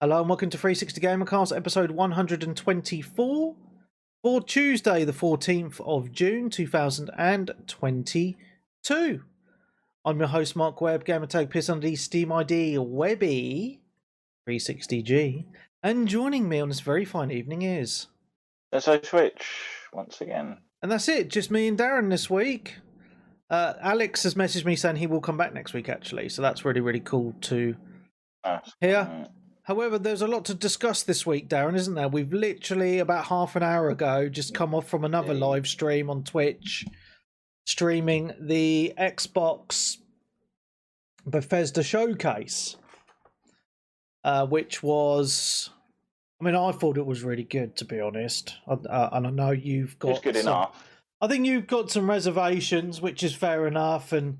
Hello and welcome to 360 Gamercast, episode 124 for Tuesday, the 14th of June, 2022. I'm your host, Mark Webb, gamertag piss under the Steam ID, Webby 360G, and joining me on this very fine evening is... So Switch, once again. And that's it, just me and Darren this week. Alex has messaged me saying he will come back next week, actually, so that's really, really cool to hear. However, there's a lot to discuss this week, Darren, isn't there? We've literally, about half an hour ago, just come off from another live stream on Twitch, streaming the Xbox Bethesda showcase, which was... I mean, I thought it was really good, to be honest. And I know you've got... It's good enough. I think you've got some reservations, which is fair enough, and...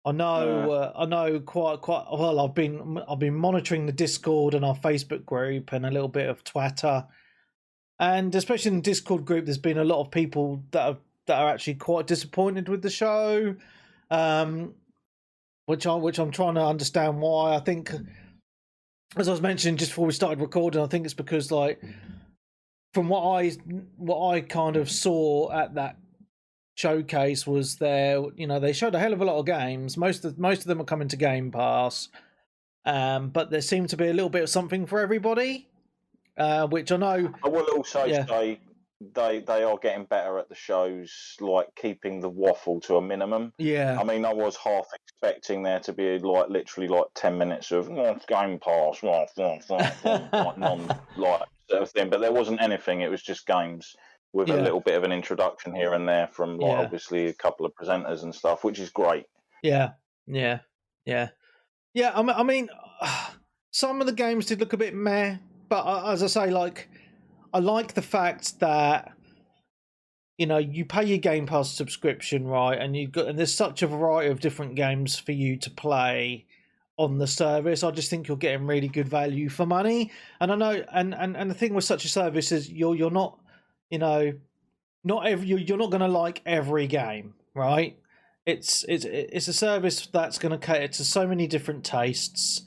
I know quite well. I've been monitoring the Discord and our Facebook group and a little bit of Twitter, and especially in the Discord group, there's been a lot of people that are actually quite disappointed with the show, which I'm trying to understand why. I think, as I was mentioning just before we started recording, I think it's because, like, from what I kind of saw at that showcase was they showed a hell of a lot of games. Most of them are coming to Game Pass, but there seemed to be a little bit of something for everybody, which I know. I will also say they are getting better at the shows, like keeping the waffle to a minimum. Yeah, I mean, I was half expecting there to be literally 10 minutes of Game Pass, like non sort of thing, but there wasn't anything. It was just games with a little bit of an introduction here and there from obviously a couple of presenters and stuff, which is great. Yeah. I mean, some of the games did look a bit meh, but as I say, like, I like the fact that you pay your Game Pass subscription, right, and there's such a variety of different games for you to play on the service. I just think you're getting really good value for money, and I know, and the thing with such a service is you're not. You're not going to like every game, right? It's a service that's going to cater to so many different tastes.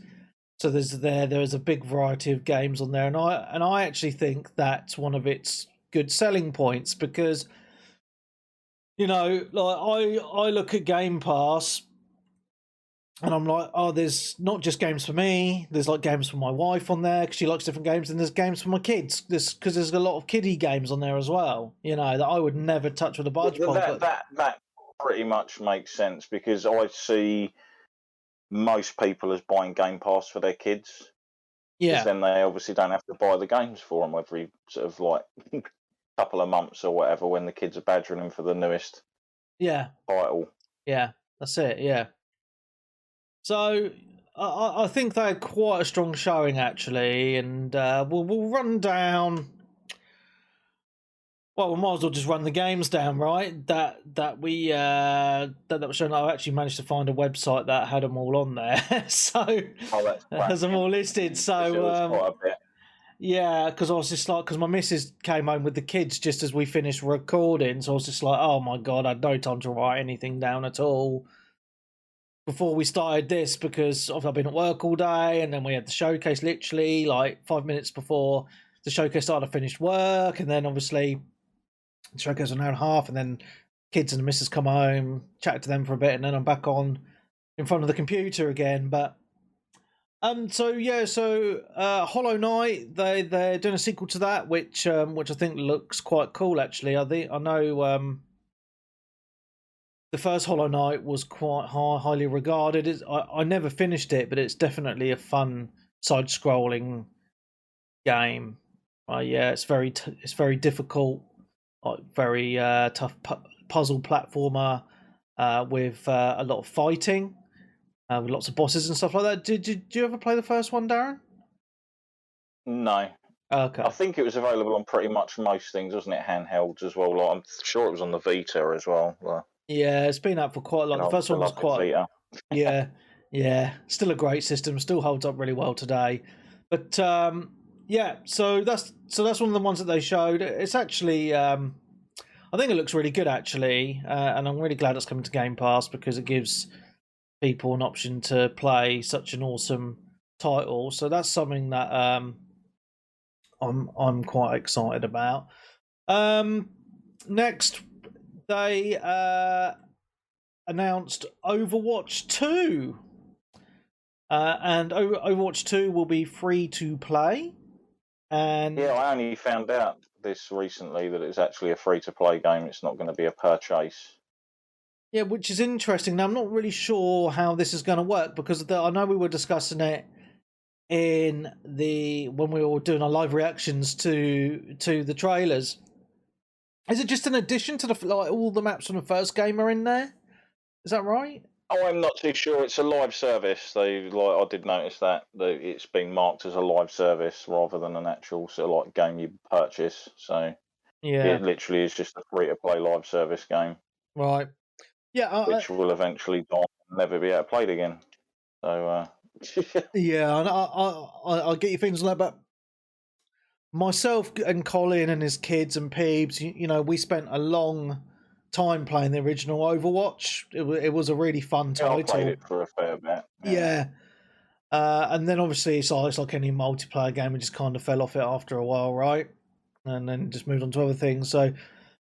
So there is a big variety of games on there, and I actually think that's one of its good selling points because, like, I look at Game Pass. And I'm like, oh, there's not just games for me. There's like games for my wife on there because she likes different games, and there's games for my kids. Because there's a lot of kiddie games on there as well. That I would never touch with a barge pole. That pretty much makes sense because I see most people as buying Game Pass for their kids. Yeah. Because then they obviously don't have to buy the games for them every sort of like couple of months or whatever when the kids are badgering them for the newest title. Yeah, that's it. Yeah. So I think they had quite a strong showing actually, and we'll run down. Well, we might as well just run the games down, right? That was shown. I actually managed to find a website that had them all on there, so has them all listed. So yeah, because I was just like, because my missus came home with the kids just as we finished recording, so I was just like, oh my god, I had no time to write anything down at all before we started this because I've been at work all day, and then we had the showcase literally like 5 minutes before the showcase started. I finished work, and then obviously the showcase was an hour and a half, and then kids and the missus come home, chat to them for a bit, and then I'm back on in front of the computer again. But Hollow Knight, they're doing a sequel to that, which I think looks quite cool actually. I know the first Hollow Knight was quite highly regarded. I never finished it, but it's definitely a fun side-scrolling game. It's very difficult, like very tough puzzle platformer with a lot of fighting, with lots of bosses and stuff like that. Did you ever play the first one, Darren? No. Okay. I think it was available on pretty much most things, wasn't it? Handhelds as well. Like, I'm sure it was on the Vita as well. Yeah, it's been out for quite a long. The first one was quite. Yeah, still a great system. Still holds up really well today. But so that's one of the ones that they showed. It's actually, I think it looks really good actually, and I'm really glad it's coming to Game Pass because it gives people an option to play such an awesome title, so that's something that I'm quite excited about. Next, they announced Overwatch 2. And Overwatch 2 will be free to play. And yeah, I only found out this recently that it's actually a free to play game. It's not going to be a purchase. Yeah, which is interesting. Now, I'm not really sure how this is going to work because I know we were discussing it when we were doing our live reactions to the trailers. Is it just an addition to all the maps from the first game are in there? Is that right? Oh, I'm not too sure. It's a live service. I did notice that it's been marked as a live service rather than an actual sort of like game you purchase. So yeah, it literally is just a free to play live service game. Right. Yeah. Which will eventually die and never be played again. So yeah, and I get your things on that, but myself and Colin and his kids and Peebs, we spent a long time playing the original Overwatch. It was a really fun title. I played it for a fair bit. Yeah. And then obviously it's like any multiplayer game, it just kind of fell off it after a while, right? And then just moved on to other things. So,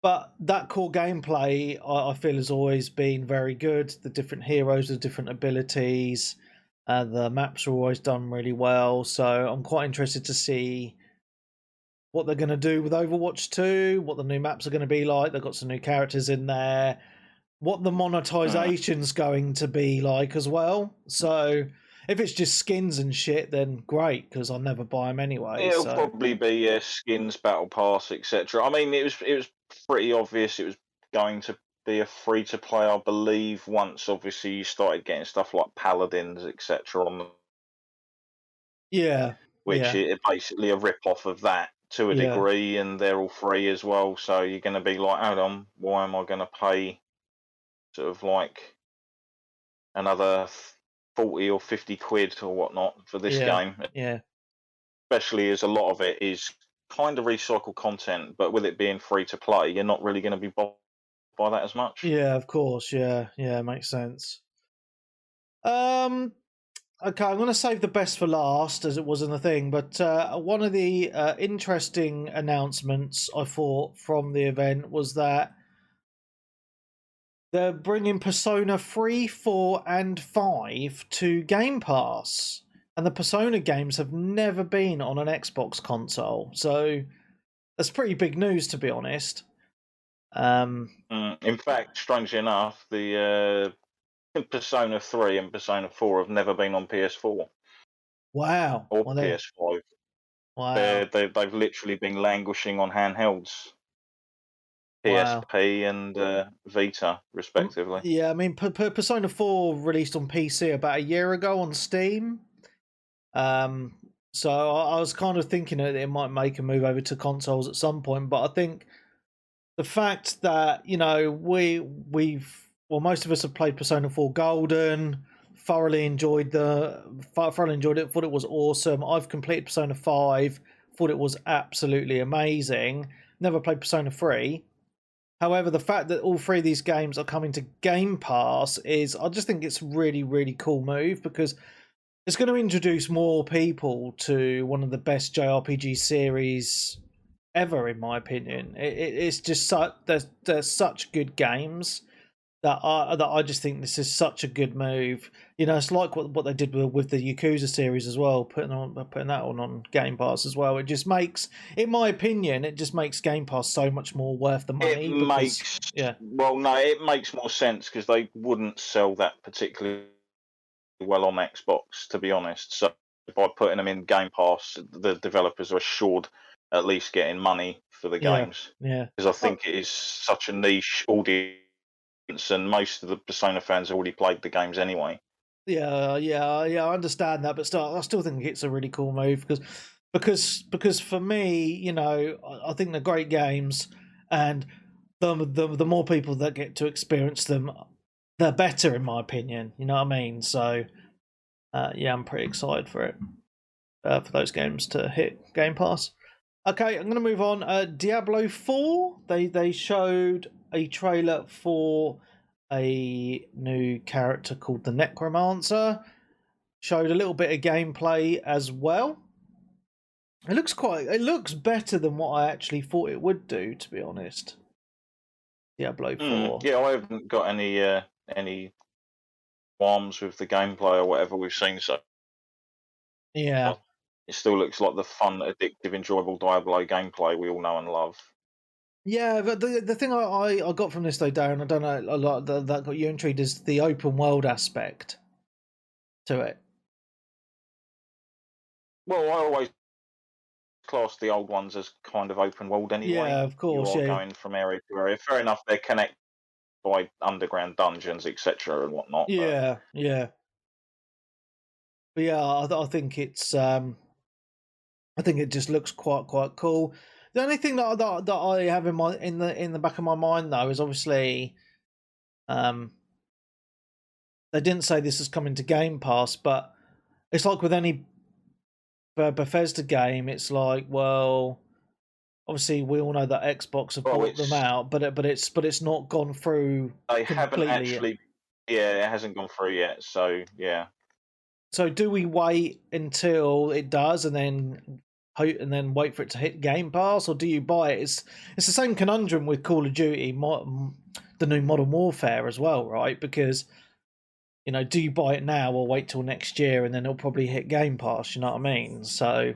but that core gameplay, I feel, has always been very good. The different heroes with different abilities, the maps are always done really well. So I'm quite interested to see what they're going to do with Overwatch 2, what the new maps are going to be like. They've got some new characters in there, what the monetization's going to be like as well. So if it's just skins and shit, then great, because I'll never buy them anyway. It'll probably be skins, battle pass, etc. I mean, it was pretty obvious it was going to be a free to play, I believe. Once obviously you started getting stuff like paladins, etc. on them. Yeah, which is basically a rip off of that to a degree, and they're all free as well. So you're going to be like, hold on, why am I going to pay sort of like another 40 or 50 quid or whatnot for this game? Yeah. Especially as a lot of it is kind of recycled content, but with it being free to play, you're not really going to be bothered by that as much. Yeah, of course. Yeah, makes sense. Okay, I'm going to save the best for last, as it was in the thing. But one of the interesting announcements I thought from the event was that they're bringing Persona 3, 4, and 5 to Game Pass. And the Persona games have never been on an Xbox console. So that's pretty big news, to be honest. In fact, strangely enough, the Persona 3 and Persona 4 have never been on PS4. Wow. Or PS5. Wow. They've literally been languishing on handhelds. PSP and Vita, respectively. Yeah, I mean, Persona 4 released on PC about a year ago on Steam. So I was kind of thinking that it might make a move over to consoles at some point, but I think the fact that most of us have played Persona 4 Golden, thoroughly enjoyed it, thought it was awesome. I've completed Persona 5, thought it was absolutely amazing. Never played Persona 3. However, the fact that all three of these games are coming to Game Pass I just think it's a really, really cool move, because it's going to introduce more people to one of the best JRPG series ever, in my opinion. It's just there's such good games that I just think this is such a good move. It's like what they did with the Yakuza series as well, putting that on Game Pass as well. It just makes, in my opinion, Game Pass so much more worth the money. It makes more sense, because they wouldn't sell that particularly well on Xbox, to be honest. So by putting them in Game Pass, the developers are assured at least getting money for the games. Yeah. Because I think it is such a niche audience, and most of the Persona fans have already played the games anyway. Yeah, I understand that, but still, I still think it's a really cool move, because for me, I think they're great games, and the more people that get to experience them, the better, in my opinion. You know what I mean? So, I'm pretty excited for it, for those games to hit Game Pass. Okay, I'm going to move on. Diablo 4, they showed a trailer for a new character called the Necromancer. showed a little bit of gameplay as well. It looks better than what I actually thought it would do, to be honest. Diablo 4. Yeah, I haven't got any qualms with the gameplay or whatever we've seen so. Yeah. It still looks like the fun, addictive, enjoyable Diablo gameplay we all know and love. Yeah, but the thing I got from this though, Darren, I don't know a lot that got you intrigued is the open world aspect to it. Well, I always class the old ones as kind of open world anyway. Yeah, of course. You are going from area to area. Fair enough, they're connected by underground dungeons, etc., and whatnot. Yeah, yeah. But yeah, I think it's I think it just looks quite cool. The only thing that I have in the back of my mind though is obviously, they didn't say this is coming to Game Pass, but it's like with any Bethesda game, it's like, well, obviously we all know that Xbox have bought them out, but it's not gone through. They haven't actually. Yeah, it hasn't gone through yet. So yeah. So do we wait until it does and then wait for it to hit Game Pass, or do you buy it? It's the same conundrum with Call of Duty, the new Modern Warfare as well, right? Because, you know, do you buy it now or wait till next year and then it'll probably hit Game Pass? You know what I mean? So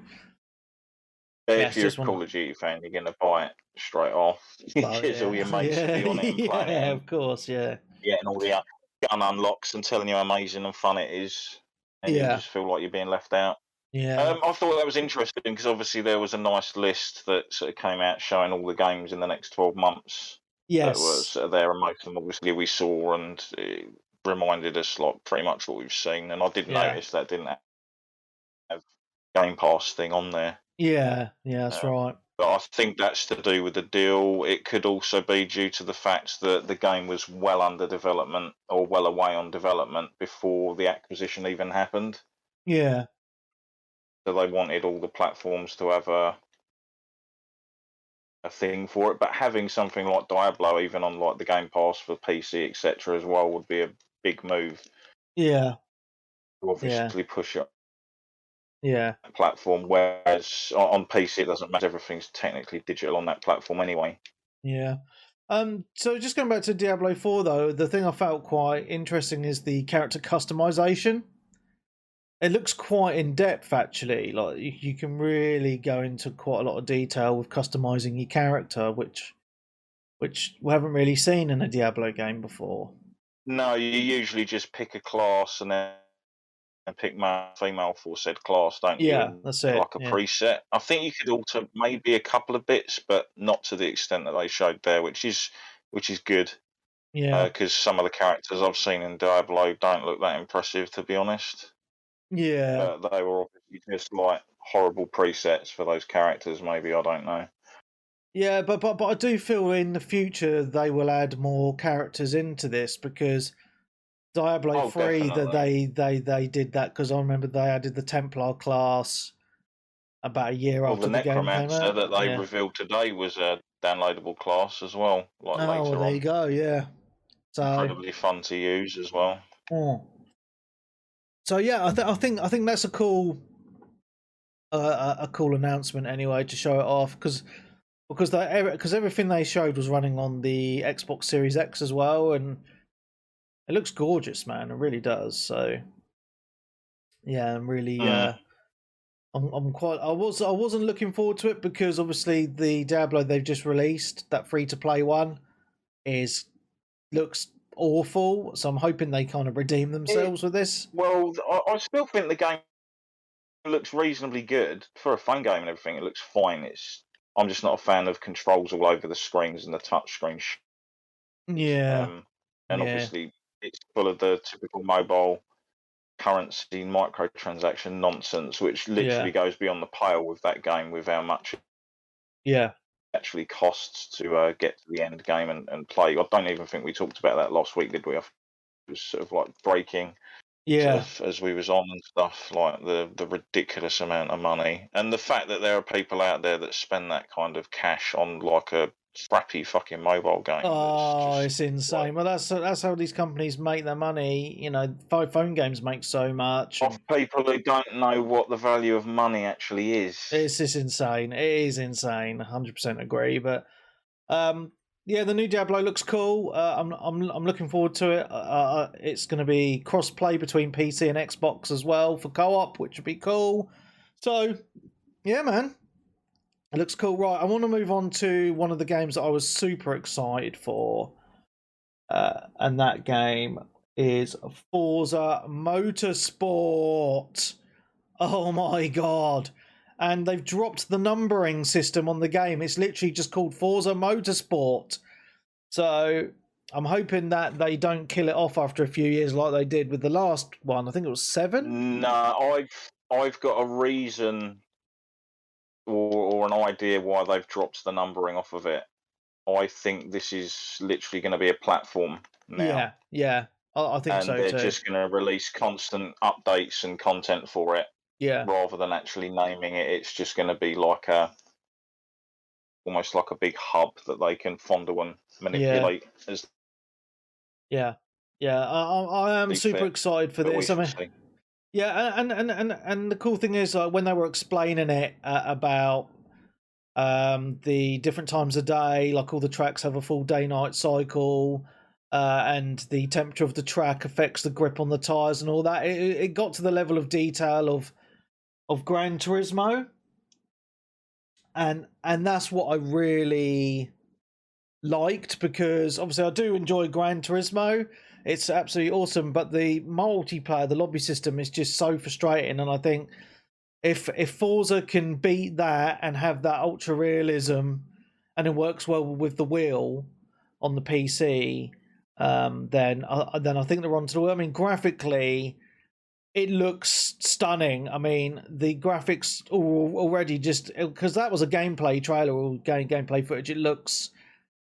if you're a Call of Duty fan, you're going to buy it straight off. Because all your mates will be on it and playing it. Yeah, of course, yeah. Getting all the gun unlocks and telling you how amazing and fun it is. And you just feel like you're being left out. Yeah. I thought that was interesting because obviously there was a nice list that sort of came out showing all the games in the next 12 months. Yes. That was there, and most of them obviously we saw, and it reminded us like pretty much what we've seen. And I did notice that didn't have Game Pass thing on there. Yeah, that's right. But I think that's to do with the deal. It could also be due to the fact that the game was well under development or well away on development before the acquisition even happened. Yeah. So they wanted all the platforms to have a thing for it. But having something like Diablo, even on like the Game Pass for PC, etc., as well, would be a big move. Yeah. To obviously push it. Yeah. Platform, whereas on PC it doesn't matter. Everything's technically digital on that platform anyway. Yeah. So just going back to Diablo 4 though, the thing I felt quite interesting is the character customization. It looks quite in depth actually. Like you can really go into quite a lot of detail with customizing your character, which we haven't really seen in a Diablo game before. No, you usually just pick a class and then pick male, female for said class, don't you? Yeah, that's it. Like a preset. I think you could alter maybe a couple of bits, but not to the extent that they showed there, which is good. Yeah. Because some of the characters I've seen in Diablo don't look that impressive, to be honest. Yeah. They were obviously just like horrible presets for those characters. Maybe, I don't know. Yeah, but I do feel in the future they will add more characters into this because Diablo 3 definitely. that they did that because I remember they added the Templar class about a year after the game came out. The Necromancer that they revealed today was a downloadable class as well. Like later well, there you go. Yeah, so incredibly fun to use as well. So yeah, I think that's a cool announcement anyway to show it off because everything they showed was running on the Xbox Series X as well, and it looks gorgeous, man. It really does. So yeah, I'm really I'm quite. I wasn't looking forward to it because obviously the Diablo they've just released, that free to play one, looks awful. So I'm hoping they kind of redeem themselves with this. Well, I still think the game looks reasonably good for a fun game and everything. It looks fine. I'm just not a fan of controls all over the screens and the touch screen. Yeah. And obviously it's full of the typical mobile currency microtransaction nonsense, which literally goes beyond the pale with that game, with how much it actually costs to get to the end game and play. I don't even think we talked about that last week, did we? It was sort of like breaking as we was on and stuff, like the ridiculous amount of money and the fact that there are people out there that spend that kind of cash on like a scrappy fucking mobile game. Oh, it's insane. Well, that's how these companies make their money. You know, phone games make so much. Of people who don't know what the value of money actually is. It's just insane. It is insane. 100% agree. But yeah, the new Diablo looks cool. I'm looking forward to it. It's going to be cross-play between PC and Xbox as well for co-op, which would be cool. So, yeah, man. It looks cool. Right, I want to move on to one of the games that I was super excited for. And that game is Forza Motorsport. Oh my god. And they've dropped the numbering system on the game. It's literally just called Forza Motorsport. So I'm hoping that they don't kill it off after a few years like they did with the last one. I think it was 7. No, I've got a reason or an idea why they've dropped the numbering off of it. I think this is literally going to be a platform now. Yeah, I think so too. And they're just going to release constant updates and content for it. Yeah. Rather than actually naming it, it's just going to be like almost like a big hub that they can fondle and manipulate. Yeah. I am super excited for this. I mean, yeah, and the cool thing is, when they were explaining it about the different times of day, like all the tracks have a full day-night cycle, and the temperature of the track affects the grip on the tires and all that. It got to the level of detail of Gran Turismo, and that's what I really liked, because obviously I do enjoy Gran Turismo. It's absolutely awesome, but the multiplayer, the lobby system is just so frustrating. And I think if Forza can beat that and have that ultra realism, and it works well with the wheel on the PC, then I think they're on to the wheel. I mean, graphically, it looks stunning. I mean, the graphics already, just because that was a gameplay trailer or gameplay footage,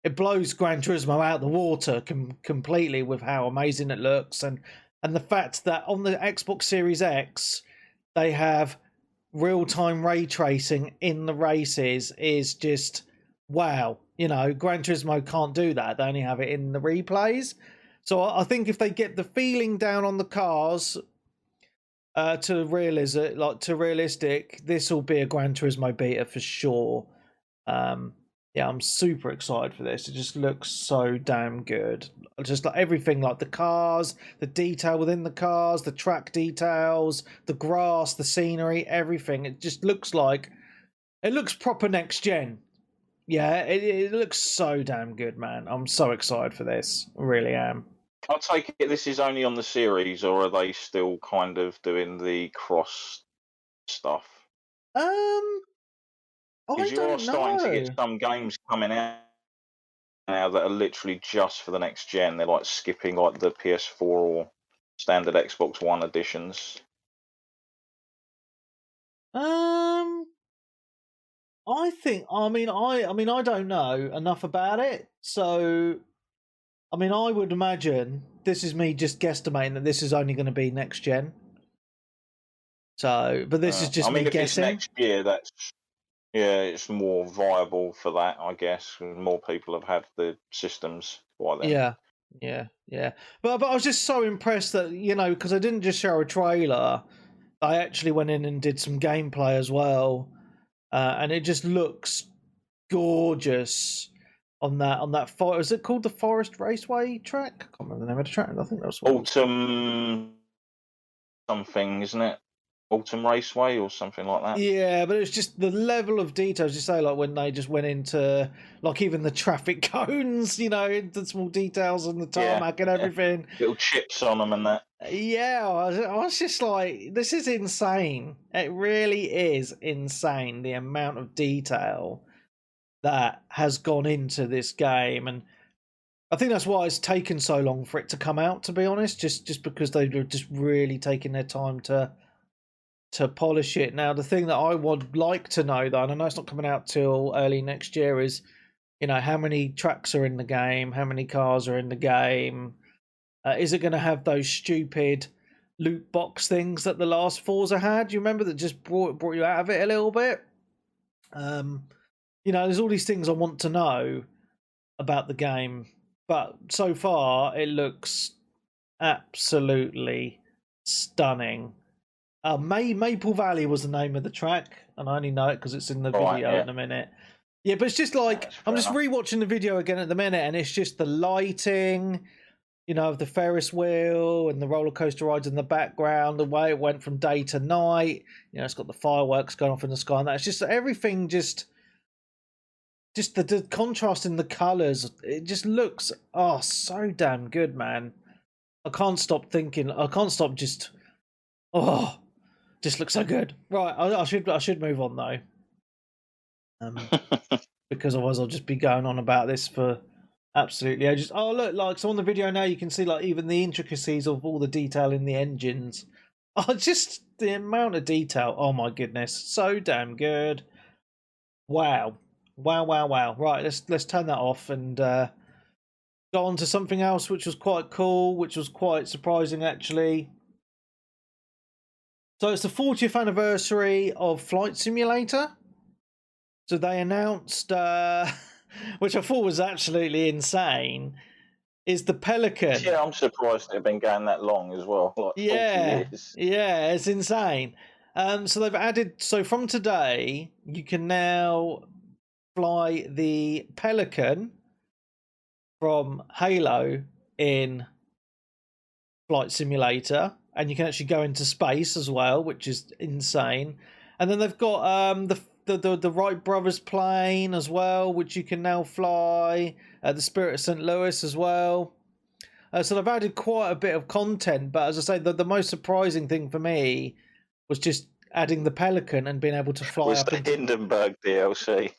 it blows Gran Turismo out the water completely with how amazing it looks, and the fact that on the Xbox Series X they have real-time ray tracing in the races is just wow. You know, Gran Turismo can't do that. They only have it in the replays. So I think if they get the feeling down on the cars to realistic, this will be a Gran Turismo beta for sure. Yeah, I'm super excited for this. It just looks so damn good. Just like everything, like the cars, the detail within the cars, the track details, the grass, the scenery, everything. It just looks proper next gen. Yeah, it looks so damn good, man. I'm so excited for this. I really am. I'll take it this is only on the series, or are they still kind of doing the cross stuff? Because you are starting to get some games coming out now that are literally just for the next gen. They're like skipping like the PS4 or standard Xbox One editions. I don't know enough about it, so I mean, I would imagine, this is me just guesstimating, that this is only going to be next gen. So, but this is just me guessing. If it's next year, it's more viable for that, I guess. More people have had the systems by then. Yeah. But I was just so impressed that, you know, because I didn't just show a trailer, I actually went in and did some gameplay as well, and it just looks gorgeous on that is it called the Forest Raceway track? I can't remember the name of the track. I think that was Autumn something, isn't it? Autumn Raceway or something like that. Yeah, but it's just the level of details. You say, like when they just went into like even the traffic cones, you know, the small details on the tarmac and everything. Little chips on them and that. Yeah, I was just like, this is insane. It really is insane, the amount of detail that has gone into this game. And I think that's why it's taken so long for it to come out, to be honest, just because they've just really taken their time to polish it. Now, the thing that I would like to know, though, and I know it's not coming out till early next year, is, you know, how many tracks are in the game, how many cars are in the game. Is it going to have those stupid loot box things that the last Forza had? Do you remember that just brought you out of it a little bit? You know, there's all these things I want to know. about the game, but so far it looks absolutely stunning. Maple Valley was the name of the track, and I only know it because it's in the video in a minute. Yeah, but it's just like I'm just rewatching the video again at the minute, and it's just the lighting, of the Ferris wheel and the roller coaster rides in the background, the way it went from day to night. It's got the fireworks going off in the sky, and that's just everything. Just the contrast in the colors. It just looks so damn good, man. I can't stop thinking. I can't stop just looks so good. Right, I should move on though. Because otherwise I'll just be going on about this for absolutely ages. Oh look, so on the video now you can see even the intricacies of all the detail in the engines. Just the amount of detail. Oh my goodness, so damn good. Wow. Right, let's turn that off and go on to something else which was quite cool, which was quite surprising actually. So it's the 40th anniversary of Flight Simulator. So they announced, which I thought was absolutely insane, is the Pelican. Yeah, I'm surprised they've been going that long as well. 40 years. Yeah, it's insane. So they've added, so from today, you can now fly the Pelican from Halo in Flight Simulator, and you can actually go into space as well, which is insane. And then they've got the Wright brothers plane as well, which you can now fly. The Spirit of St. Louis as well. So they've added quite a bit of content, but as I say, the most surprising thing for me was just adding the Pelican and being able to fly was up the Hindenburg DLC.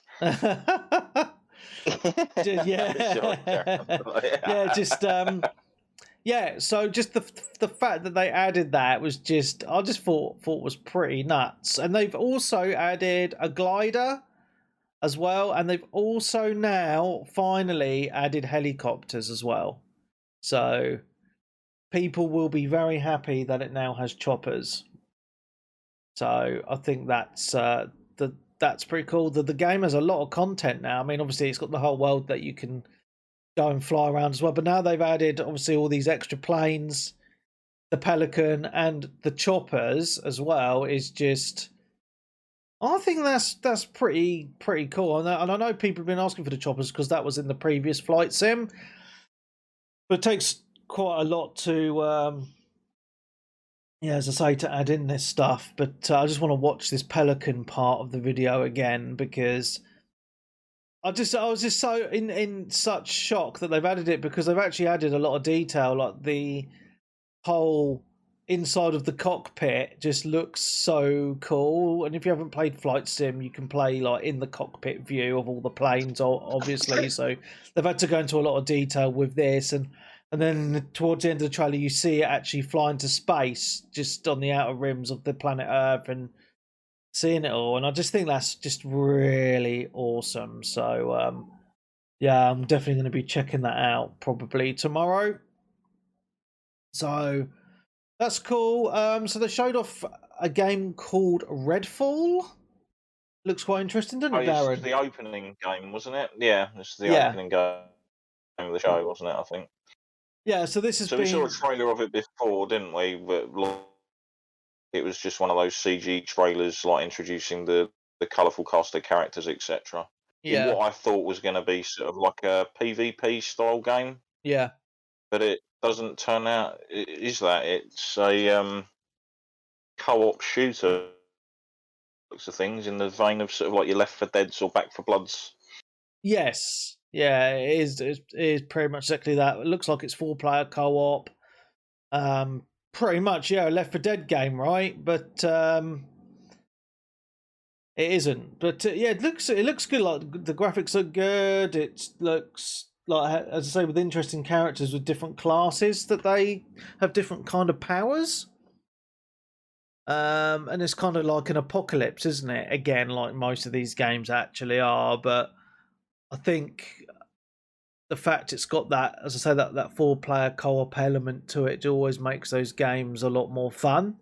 So just the fact that they added that was just, I just thought was pretty nuts. And they've also added a glider as well, and they've also now finally added helicopters as well. So people will be very happy that it now has choppers. So I think that's pretty cool. The game has a lot of content now. I mean, obviously it's got the whole world that you can go and fly around as well, but now they've added obviously all these extra planes, the Pelican and the choppers as well. Is just, I think that's pretty cool. And I know people have been asking for the choppers because that was in the previous flight sim, but it takes quite a lot to as I say, to add in this stuff. But I just want to watch this Pelican part of the video again because I was just so in such shock that they've added it, because they've actually added a lot of detail, like the whole inside of the cockpit just looks so cool. And if you haven't played Flight Sim, you can play in the cockpit view of all the planes, obviously. So they've had to go into a lot of detail with this, and then towards the end of the trailer, you see it actually flying to space, just on the outer rims of the planet Earth, and seeing it all. And I just think that's just really awesome. So I'm definitely going to be checking that out probably tomorrow. So that's cool. So they showed off a game called Redfall. Looks quite interesting, doesn't it, Darren? It's the opening game, wasn't it? Yeah, it's the opening game of the show, wasn't it, I think? Yeah, so this is. So we saw a trailer of it before, didn't we? But it was just one of those CG trailers, introducing the colourful cast of characters, etc. Yeah. In what I thought was going to be sort of like a PvP style game. Yeah. But it doesn't turn out. Is that? It's a co-op shooter. Looks of things in the vein of sort of like your Left 4 Dead's or Back 4 Bloods. Yes. Yeah, it is pretty much exactly that. It looks like it's 4-player co-op. Pretty much, Left 4 Dead game, right? But it isn't. But it looks good. Like the graphics are good. It looks like, as I say, with interesting characters with different classes that they have different kind of powers. And it's kind of like an apocalypse, isn't it? Again, like most of these games actually are, but I think the fact it's got that, as I say, that 4-player co-op element to it always makes those games a lot more fun.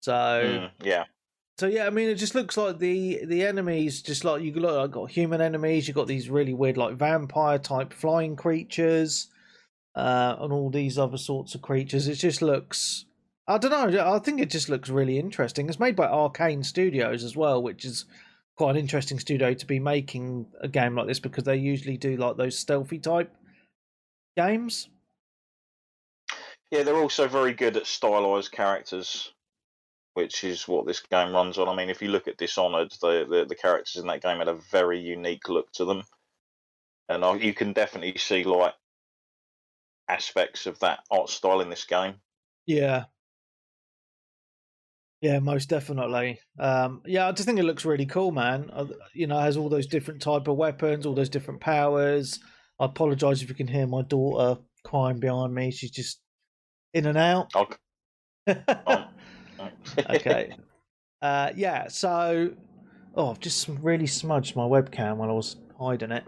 So yeah, So yeah, I mean, it just looks like the enemies, just like you look, like got human enemies, you've got these really weird like vampire type flying creatures, and all these other sorts of creatures. It just looks, I don't know, I think it just looks really interesting. It's made by Arcane Studios as well, which is quite an interesting studio to be making a game like this because they usually do like those stealthy type games. Yeah, they're also very good at stylized characters, which is what this game runs on. I mean, if you look at Dishonored, the characters in that game had a very unique look to them, and you can definitely see like aspects of that art style in this game. Yeah. Yeah, most definitely. Yeah, I just think it looks really cool, man. You know, it has all those different type of weapons, all those different powers. I apologise if you can hear my daughter crying behind me. She's just in and out. Okay. Yeah, so I've just really smudged my webcam while I was hiding it.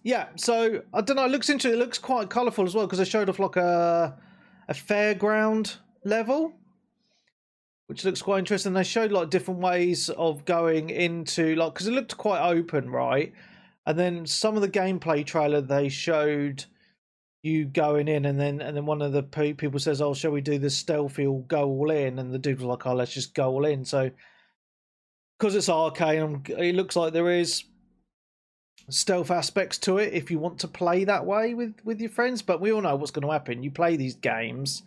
Yeah, so I don't know, it looks quite colourful as well because they showed off like a fairground level, which looks quite interesting. They showed like different ways of going into like, because it looked quite open, right? And then some of the gameplay trailer they showed you going in, and then one of the people says, "Oh, shall we do this stealthy or go all in?" And the dude was like, "Oh, let's just go all in." So because it's Arcane, it looks like there is stealth aspects to it if you want to play that way with your friends. But we all know what's going to happen. You play these games,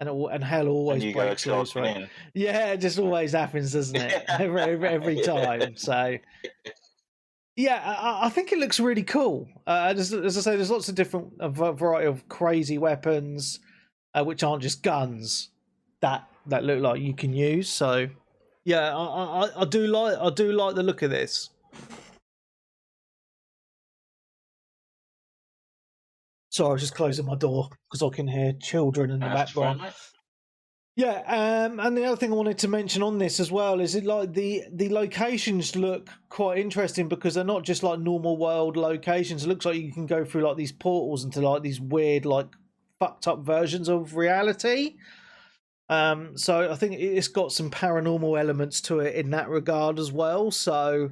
and hell always breaks loose, right? Yeah, it just always happens, doesn't it? every time. So. Yeah, I think it looks really cool. As I say, there's lots of different variety of crazy weapons, which aren't just guns that look like you can use. So, yeah, I do like the look of this. Sorry, I was just closing my door because I can hear children in the background. Fine. Yeah, and the other thing I wanted to mention on this as well is it like the locations look quite interesting because they're not just like normal world locations. It looks like you can go through like these portals into like these weird like fucked up versions of reality. So I think it's got some paranormal elements to it in that regard as well. So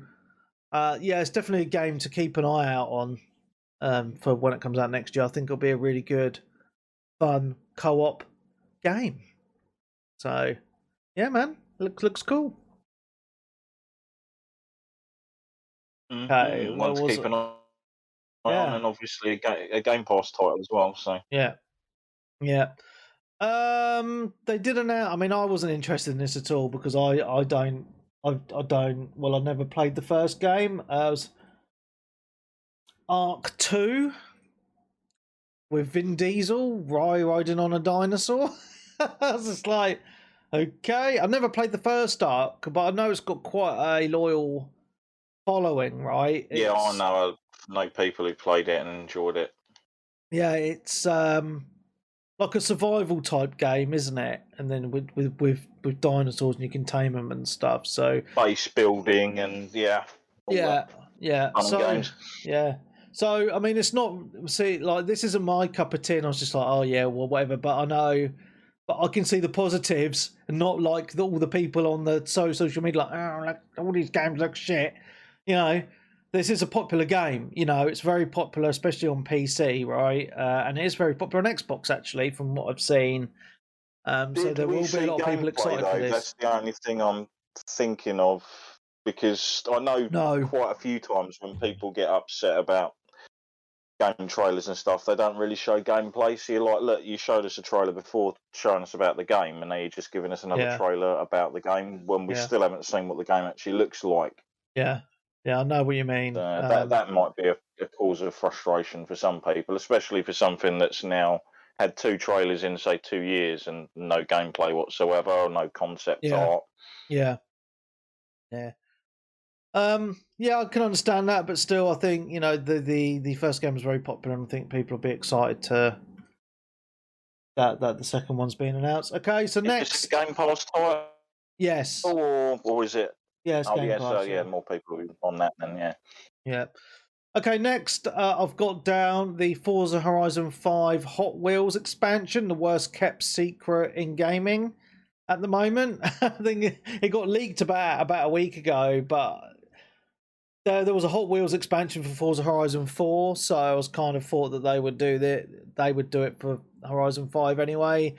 yeah, it's definitely a game to keep an eye out on for when it comes out next year. I think it'll be a really good, fun co-op game. So, yeah, man, looks cool. Okay, one to keep an eye on, and obviously a Game Pass title as well. So yeah. They did announce. I mean, I wasn't interested in this at all because I don't. Well, I never played the first game. It was Arc 2 with Vin Diesel riding on a dinosaur. I was just like, okay, I've never played the first Arc, but I know it's got quite a loyal following, right? Yeah, I know people who played it and enjoyed it. Yeah, it's like a survival type game, isn't it? And then with dinosaurs and you can tame them and stuff. So base building and yeah. So games. Yeah. So I mean, it's not like this isn't my cup of tea. And I was just like, oh yeah, well whatever. But I know, but I can see the positives and not like all the people on the social media like, oh, like all these games look shit. You know, this is a popular game. You know, it's very popular, especially on PC, right? And it is very popular on Xbox, actually, from what I've seen. So there will be a lot of people excited for this. That's the only thing I'm thinking of, because I know quite a few times when people get upset about game trailers and stuff, they don't really show gameplay. So you're like, look, you showed us a trailer before showing us about the game, and now you're just giving us another trailer about the game when we still haven't seen what the game actually looks like. Yeah. Yeah, I know what you mean. That might be a cause of frustration for some people, especially for something that's now had 2 trailers in, say, 2 years and no gameplay whatsoever, or no concept art. Yeah. Yeah, I can understand that, but still, I think the first game was very popular, and I think people will be excited to that the second one's being announced. Okay, so next, Game Pass title. Yes. Or is it? Yes. Game Pass. So yeah, more people on that then. Yeah. Yeah. Okay, next I've got down the Forza Horizon 5 Hot Wheels expansion, the worst kept secret in gaming. at the moment. I think it got leaked about a week ago, but there was a Hot Wheels expansion for Forza Horizon 4, so I was kind of thought that they would do it for Horizon 5 anyway.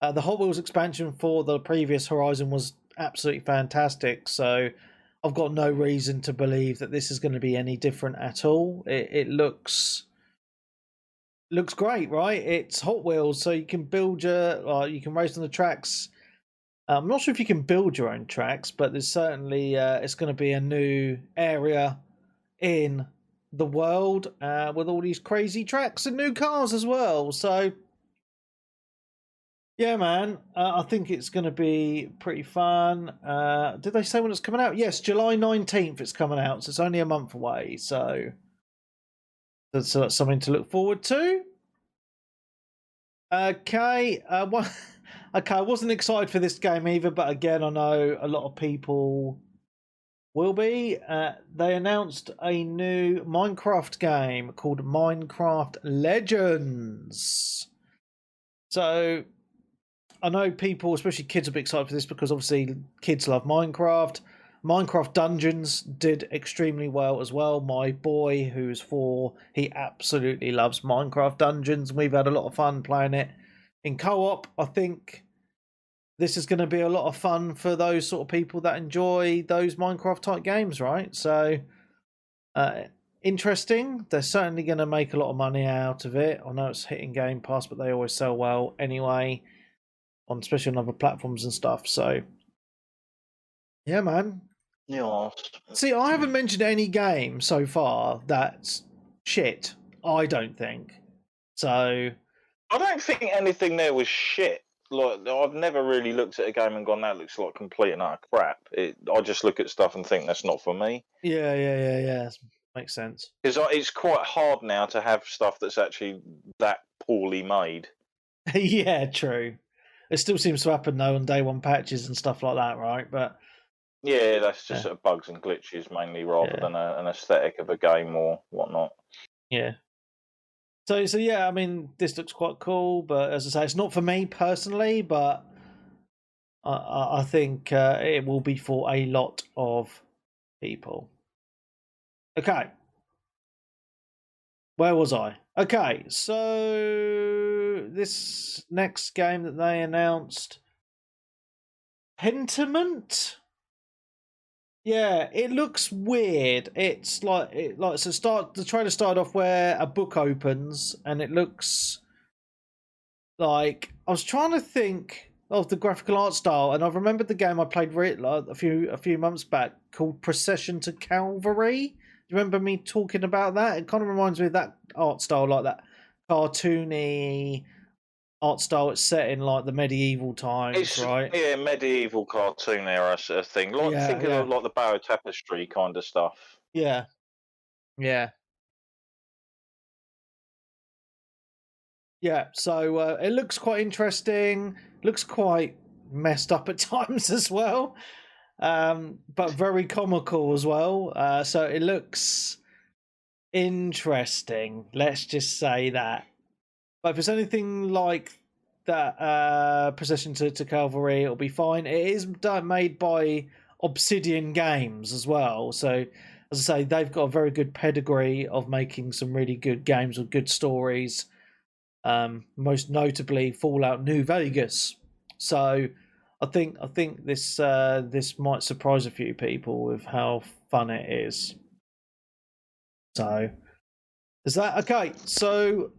The Hot Wheels expansion for the previous Horizon was absolutely fantastic, so I've got no reason to believe that this is going to be any different at all. It looks great, right? It's Hot Wheels, so you can build you can race on the tracks. I'm not sure if you can build your own tracks, but there's certainly it's going to be a new area in the world with all these crazy tracks and new cars as well. So, yeah, man, I think it's going to be pretty fun. Did they say when it's coming out? Yes, July 19th it's coming out, so it's only a month away. So that's something to look forward to. Okay, okay, I wasn't excited for this game either, but again, I know a lot of people will be. They announced a new Minecraft game called Minecraft Legends. So I know people, especially kids, will be excited for this because obviously kids love Minecraft. Minecraft Dungeons did extremely well as well. My boy, who's 4, he absolutely loves Minecraft Dungeons. We've had a lot of fun playing it in co-op. I think this is going to be a lot of fun for those sort of people that enjoy those Minecraft type games, right? So, interesting. They're certainly going to make a lot of money out of it. I know it's hitting Game Pass, but they always sell well anyway, especially on other platforms and stuff. So, yeah, man. Yeah. See, I haven't mentioned any game so far that's shit. I don't think. So, I don't think anything there was shit. Like, I've never really looked at a game and gone, that looks like complete and utter crap. I just look at stuff and think that's not for me. Yeah. Makes sense. Because it's quite hard now to have stuff that's actually that poorly made. Yeah, true. It still seems to happen though on day one patches and stuff like that, right? But yeah, that's just sort of bugs and glitches mainly, rather than an aesthetic of a game or whatnot. Yeah. So yeah, I mean, this looks quite cool, but as I say, it's not for me personally, but I think it will be for a lot of people. Okay. Where was I? Okay, so this next game that they announced, Pentament. Yeah, it looks weird. It's the trailer started off where a book opens, and it looks like, I was trying to think of the graphical art style, and I've remembered the game I played a few months back called Procession to Calvary. Do you remember me talking about that? It kind of reminds me of that art style, like that cartoony art style. It's set in like the medieval times, right? Yeah, medieval cartoon era sort of thing. Like, think of like the Bow Tapestry kind of stuff. Yeah. Yeah, so it looks quite interesting. Looks quite messed up at times as well, but very comical as well. So it looks interesting. Let's just say that. But if it's anything like that, Procession to Calvary, it'll be fine. It is made by Obsidian Games as well. So, as I say, they've got a very good pedigree of making some really good games with good stories. Most notably Fallout New Vegas. So I think this this might surprise a few people with how fun it is. So is that okay? So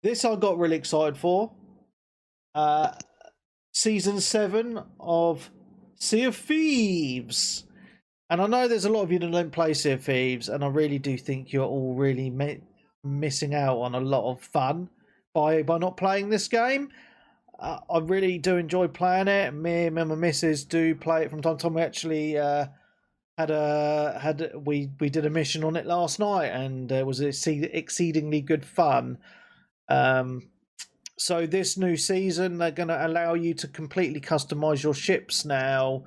this I got really excited for. Season 7 of Sea of Thieves. And I know there's a lot of you that don't play Sea of Thieves, and I really do think you're all really missing out on a lot of fun by not playing this game. I really do enjoy playing it. Me and my missus do play it from time to time. We actually we did a mission on it last night, and it was exceedingly good fun. So this new season, they're going to allow you to completely customize your ships now.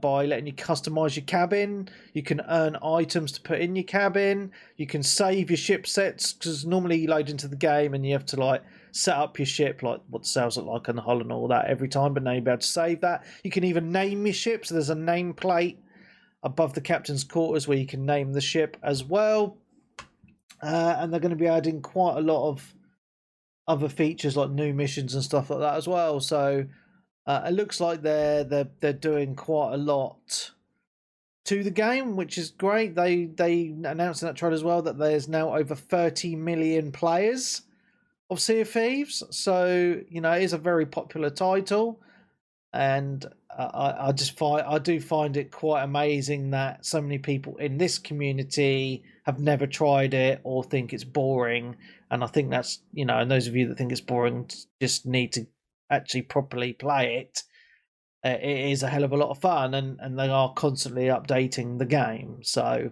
by letting you customize your cabin. You can earn items to put in your cabin. You can save your ship sets, because normally you load into the game and you have to like set up your ship, like what the sails look like on the hull and all that every time, but now you'll be able to save that. You can even name your ship, so there's a nameplate above the captain's quarters where you can name the ship as well. And they're going to be adding quite a lot of other features like new missions and stuff like that as well. So it looks like they're doing quite a lot to the game, which is great. They announced in that trailer as well that there's now over 30 million players of Sea of Thieves. So it is a very popular title, and I do find it quite amazing that so many people in this community have never tried it or think it's boring. And I think that's and those of you that think it's boring just need to actually properly play it. It is a hell of a lot of fun, and they are constantly updating the game. So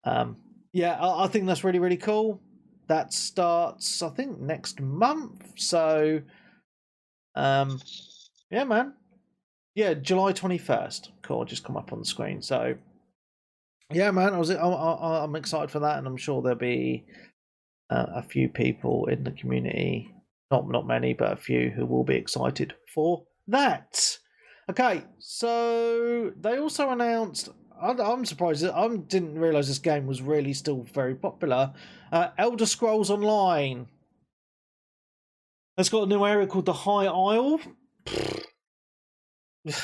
I think that's really, really cool. That starts, I think, next month. So yeah, man. Yeah, July 21st. Cool, just come up on the screen. So yeah, man, I'm excited for that, and I'm sure there'll be a few people in the community, not many, but a few, who will be excited for that. Okay, so they also announced, I'm surprised, I didn't realise this game was really still very popular, Elder Scrolls Online. It's got a new area called the High Isle.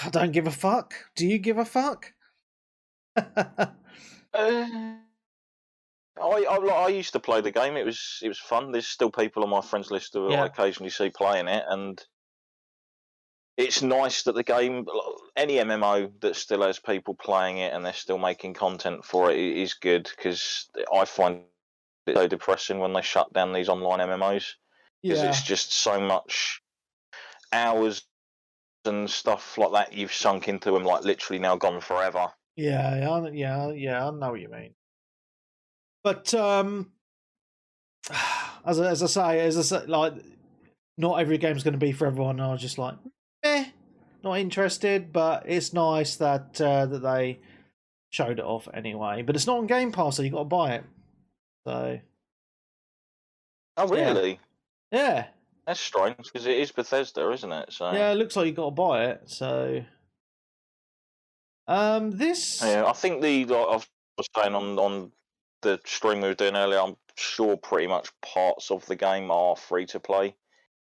I don't give a fuck. Do you give a fuck? I used to play the game. It was fun. There's still people on my friends list who I occasionally see playing it, and it's nice that the game, any MMO that still has people playing it and they're still making content for it, is good, because I find it so depressing when they shut down these online MMOs, because it's just so much hours and stuff like that you've sunk into them, like literally now gone forever. Yeah, I know what you mean. But as I say, like, not every game's going to be for everyone. I was just like, not interested. But it's nice that that they showed it off anyway. But it's not on Game Pass, so you got to buy it. So. Oh really? Yeah. That's strange, because it is Bethesda, isn't it? So yeah, it looks like you got to buy it. So. This. Yeah, I think I was saying on the stream we were doing earlier, I'm sure pretty much parts of the game are free to play,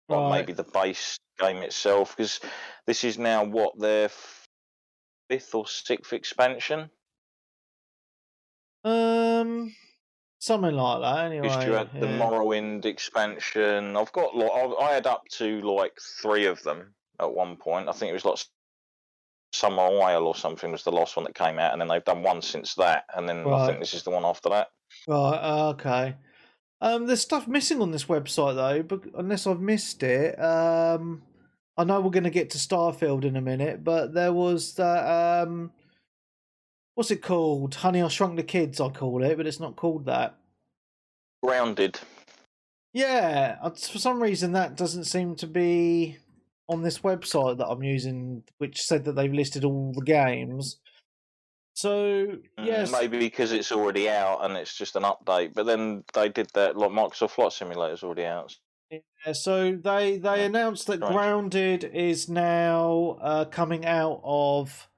like maybe the base game itself, because this is now their 5th or 6th expansion. Something like that. Anyway, because you had the Morrowind expansion. I've got I had up to like 3 of them at one point. I think it was like Summer Isle or something was the last one that came out, and then they've done one since that, and then I think this is the one after that. Right, okay. There's stuff missing on this website though, but unless I've missed it. I know we're going to get to Starfield in a minute, but there was that. What's it called? Honey, I Shrunk the Kids, I call it, but it's not called that. Grounded. Yeah, for some reason that doesn't seem to be on this website that I'm using, which said that they've listed all the games. So yes, maybe because it's already out and it's just an update. But then they did that, like Microsoft Flight Simulator's already out. Yeah, so they announced that Grounded is now coming out of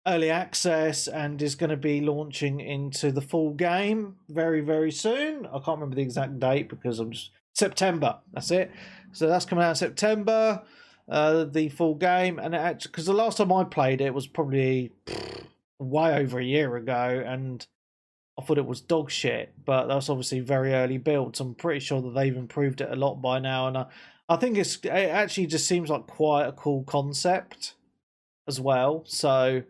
early access and is going to be launching into the full game very, very soon. I can't remember the exact date because I'm just September. That's it. So that's coming out in September. The full game, and actually, because the last time I played it was probably way over a year ago, and I thought it was dog shit. But that's obviously very early built. I'm pretty sure that they've improved it a lot by now, and I think it actually just seems like quite a cool concept as well. So.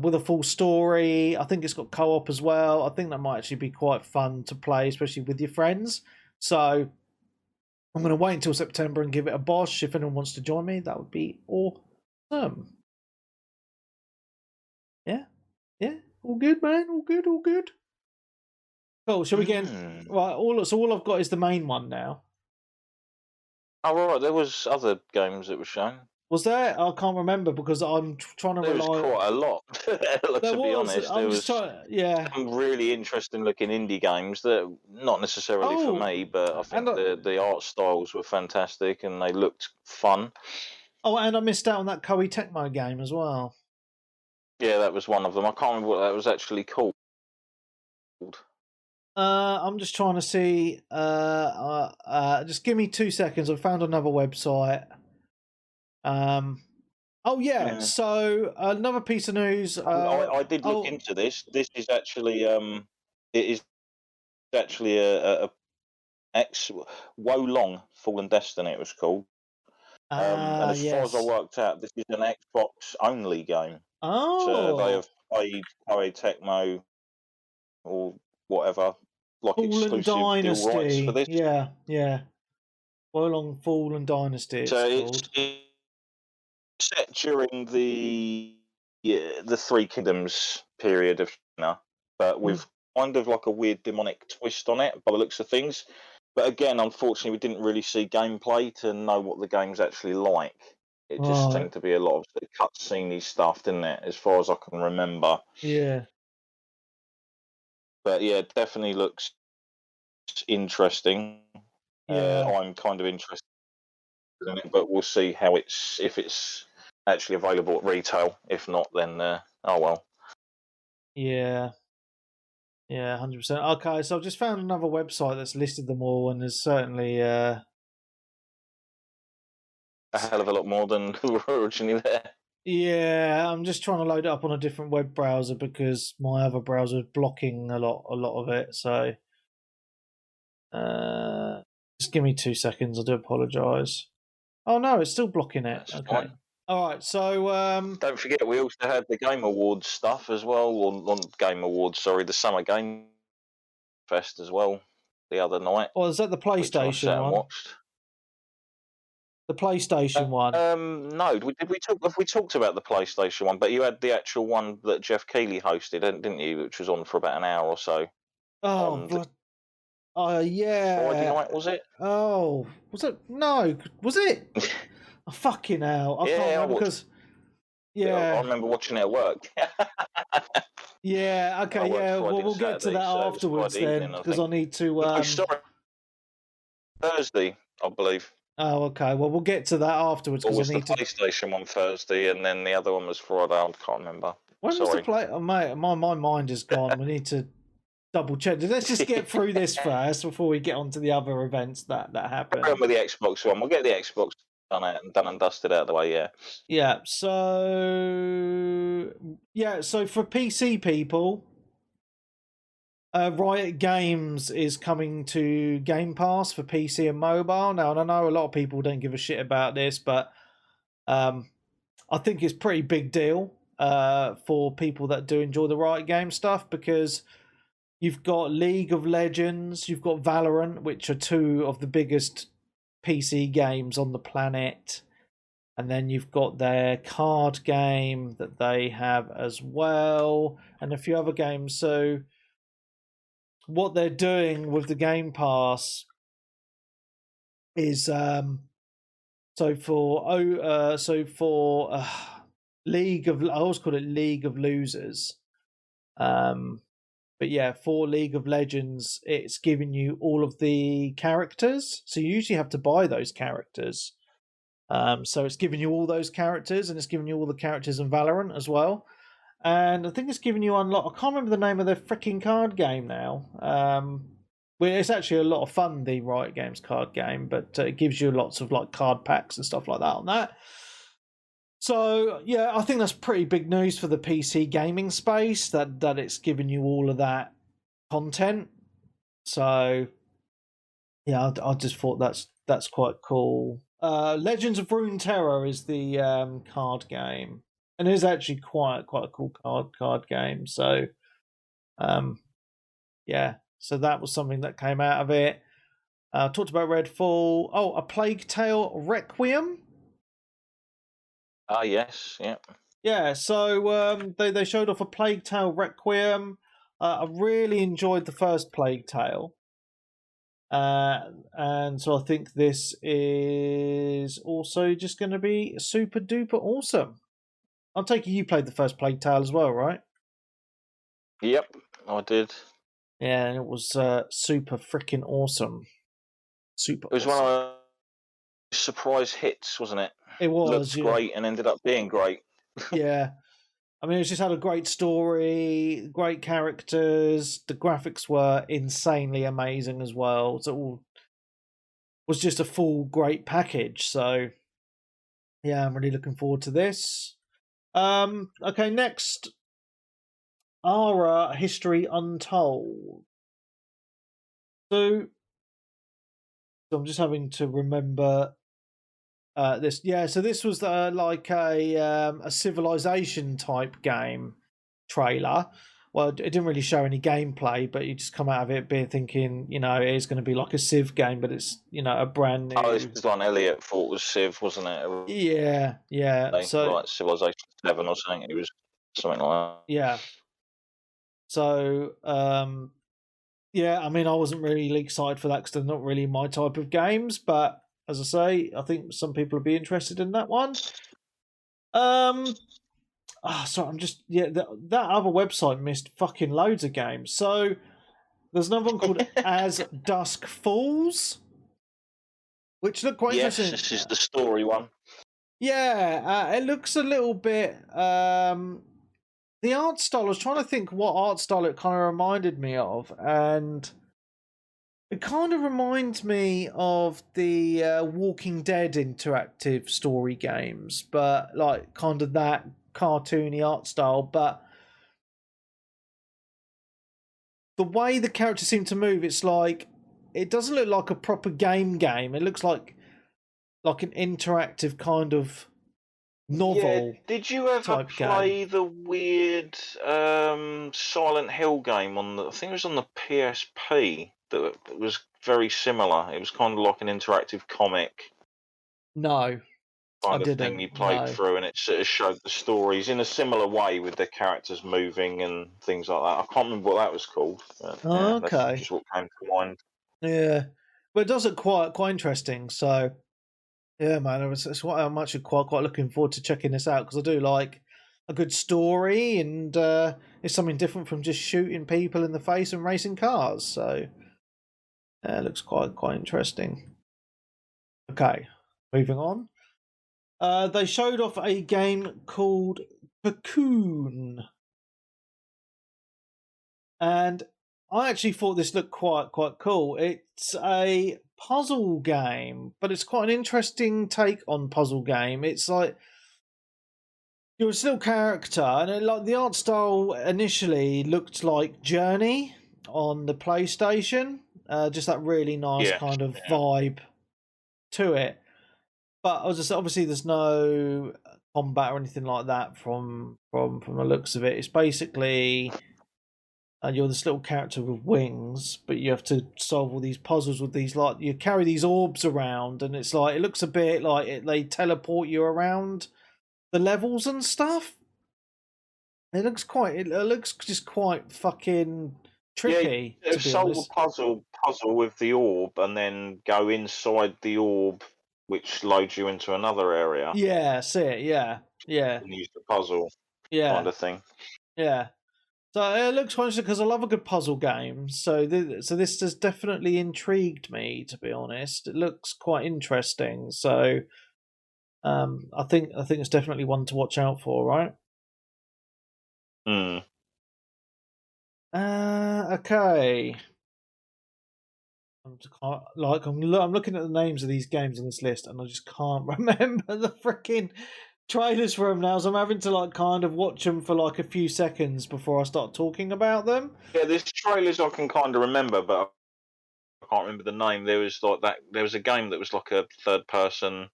With a full story, I think it's got co-op as well. I think that might actually be quite fun to play, especially with your friends. So I'm going to wait until September and give it a bosh. If anyone wants to join me, that would be awesome. Yeah, all good, man. All good. Cool. Shall we get right? All I've got is the main one now. Oh right, there was other games that were shown. Was there? I can't remember because I'm trying to There was rely. quite a lot. There To be was. honest, I'm there just was trying. Yeah. some really interesting looking indie games that not necessarily for Oh, me, but I and think the art styles were fantastic and they looked fun. and I missed out on that Koei Tecmo game as well. Yeah, that was one of them. I can't remember what that was actually called. I'm just trying to see. Just give me 2 seconds. I found another website. Oh yeah. Yeah. So another piece of news. I did look into this. This is actually it is actually a X Wolong Fallen Destiny. It was called. And as far as I Yes. worked out, this is an Xbox only game. So they Oh, have played Koei Tecmo or whatever, like Fallen exclusive deal rights for Dynasty. this. Yeah, yeah. Wolong Fallen Dynasty. It's So called. it's set during the Three Kingdoms period of China, but with kind of like a weird demonic twist on it by the looks of things. But again, unfortunately, we didn't really see gameplay to know what the game's actually like. It just Right. seemed to be a lot of cutscene stuff, didn't it? As far as I can remember. Yeah. But yeah, it definitely looks interesting. Yeah. I'm kind of interested in it, but we'll see how if it's actually available at retail. If not, then oh well. Yeah. Yeah. 100%. Okay, so I've just found another website that's listed them all, and there's certainly A hell of a lot more than were originally there. Yeah, I'm just trying to load it up on a different web browser because my other browser is blocking a lot of it. So, just give me 2 seconds. I do apologise. Oh no, it's still blocking it. That's Okay. fine. All right. So, Don't forget, we also had the Game Awards stuff as well. On Game Awards, sorry, the Summer Game Fest as well the other night. is that the which I PlayStation sat and one? watched. The PlayStation one. No, have we talked about the PlayStation one? But you had the actual one that Jeff Keighley hosted, didn't you? Which was on for about an hour or so. Oh, yeah. Friday night, was it? Oh, was it? No, was it? Oh, fucking hell! I can't remember because. Yeah, I remember watching it at work. yeah. Okay, yeah. Well, we'll get to that afterwards then because I need to. No, sorry, Thursday, I believe. Oh, okay. Well, we'll get to that afterwards because I need the PlayStation one Thursday, and then the other one was Friday. I can't remember. When was the play? Oh, mate, my mind is gone. We need to double check. Let's just get through this first before we get on to the other events that happen. With the Xbox one, we'll get the Xbox done and dusted out of the way. Yeah. Yeah. So for PC people, Riot Games is coming to Game Pass for PC and mobile. Now, and I know a lot of people don't give a shit about this, but I think it's a pretty big deal for people that do enjoy the Riot Games stuff because you've got League of Legends, you've got Valorant, which are two of the biggest PC games on the planet. And then you've got their card game that they have as well, and a few other games. So what they're doing with the Game Pass is League of, I always call it League of Losers. But yeah, for League of Legends, it's giving you all of the characters. So you usually have to buy those characters. So it's giving you all those characters, and it's giving you all the characters in Valorant as well. And I think it's giving you unlock. I can't remember the name of the freaking card game now. Well, it's actually a lot of fun, the Riot Games card game, but it gives you lots of like card packs and stuff like that on that. So yeah, I think that's pretty big news for the PC gaming space that it's giving you all of that content. So yeah, I just thought that's quite cool. Legends of Runeterra is the card game, and it is actually quite a cool card game. So, yeah, so that was something that came out of it. Talked about Redfall. Oh, A Plague Tale Requiem. Yes, yeah. Yeah, so they showed off A Plague Tale Requiem. I really enjoyed the first Plague Tale. And so I think this is is also just going to be super duper awesome. I'll take you played the first Plague Tale as well, right? Yep, I did. Yeah, and it was super freaking awesome. Super. It was awesome. one of those surprise hits, wasn't it? It was. Looked great and ended up being great. Yeah. I mean, it just had a great story, great characters. The graphics were insanely amazing as well. So it all was just a full great package. So, yeah, I'm really looking forward to this. Okay, next, Ara History Untold. So I'm just having to remember this. Yeah, so this was like a Civilization type game trailer. Well, it didn't really show any gameplay, but you just come out of it being thinking, it's going to be like a Civ game, but it's, a brand new. Oh, this is one Elliot thought was Civ, wasn't it? Yeah. So like Civilization 7 or something. It was something like that. Yeah. So, yeah, I mean, I wasn't really excited for that because they're not really my type of games, but as I say, I think some people will be interested in that one. Sorry, I'm just that other website missed fucking loads of games. So there's another one called As Dusk Falls, which looked quite interesting. Yes, this is the story one. Yeah, it looks a little bit. The art style, I was trying to think what art style it kind of reminded me of, and it kind of reminds me of the Walking Dead interactive story games, but like kind of that cartoony art style. But the way the characters seem to move, it's like it doesn't look like a proper game. It looks like an interactive kind of novel. Yeah. Did you ever play the weird Silent Hill game I think it was on the PSP that was very similar. It was kind of like an interactive comic. No, kind of thing you played through, and it sort of showed the stories in a similar way with the characters moving and things like that. I can't remember what that was called. But, okay, that's just what came to mind. Yeah, but it does look quite interesting. So, yeah, man, it's what I'm actually quite looking forward to checking this out because I do like a good story, and it's something different from just shooting people in the face and racing cars. So, it looks quite interesting. Okay, moving on. They showed off a game called Cocoon, and I actually thought this looked quite cool. It's a puzzle game, but it's quite an interesting take on puzzle game. It's like you're a still character, and like the art style initially looked like Journey on the PlayStation, just that really nice kind of vibe to it. But obviously there's no combat or anything like that from the looks of it. It's basically you're this little character with wings, but you have to solve all these puzzles with these, like, you carry these orbs around, and it's like it looks a bit like they teleport you around the levels and stuff. It looks just quite fucking tricky. Yeah, to solve a puzzle with the orb, and then go inside the orb, which loads you into another area. Yeah, see it. Yeah. And use the puzzle. Kind of thing. Yeah. So it looks quite interesting because I love a good puzzle game. So this has definitely intrigued me, to be honest. It looks quite interesting. So I think it's definitely one to watch out for, right? Okay. I'm looking at the names of these games on this list, and I just can't remember the freaking trailers for them now, so I'm having to kind of watch them for a few seconds before I start talking about them. Yeah, there's trailers I can kind of remember, but I can't remember the name. There was there was a game that was like a third person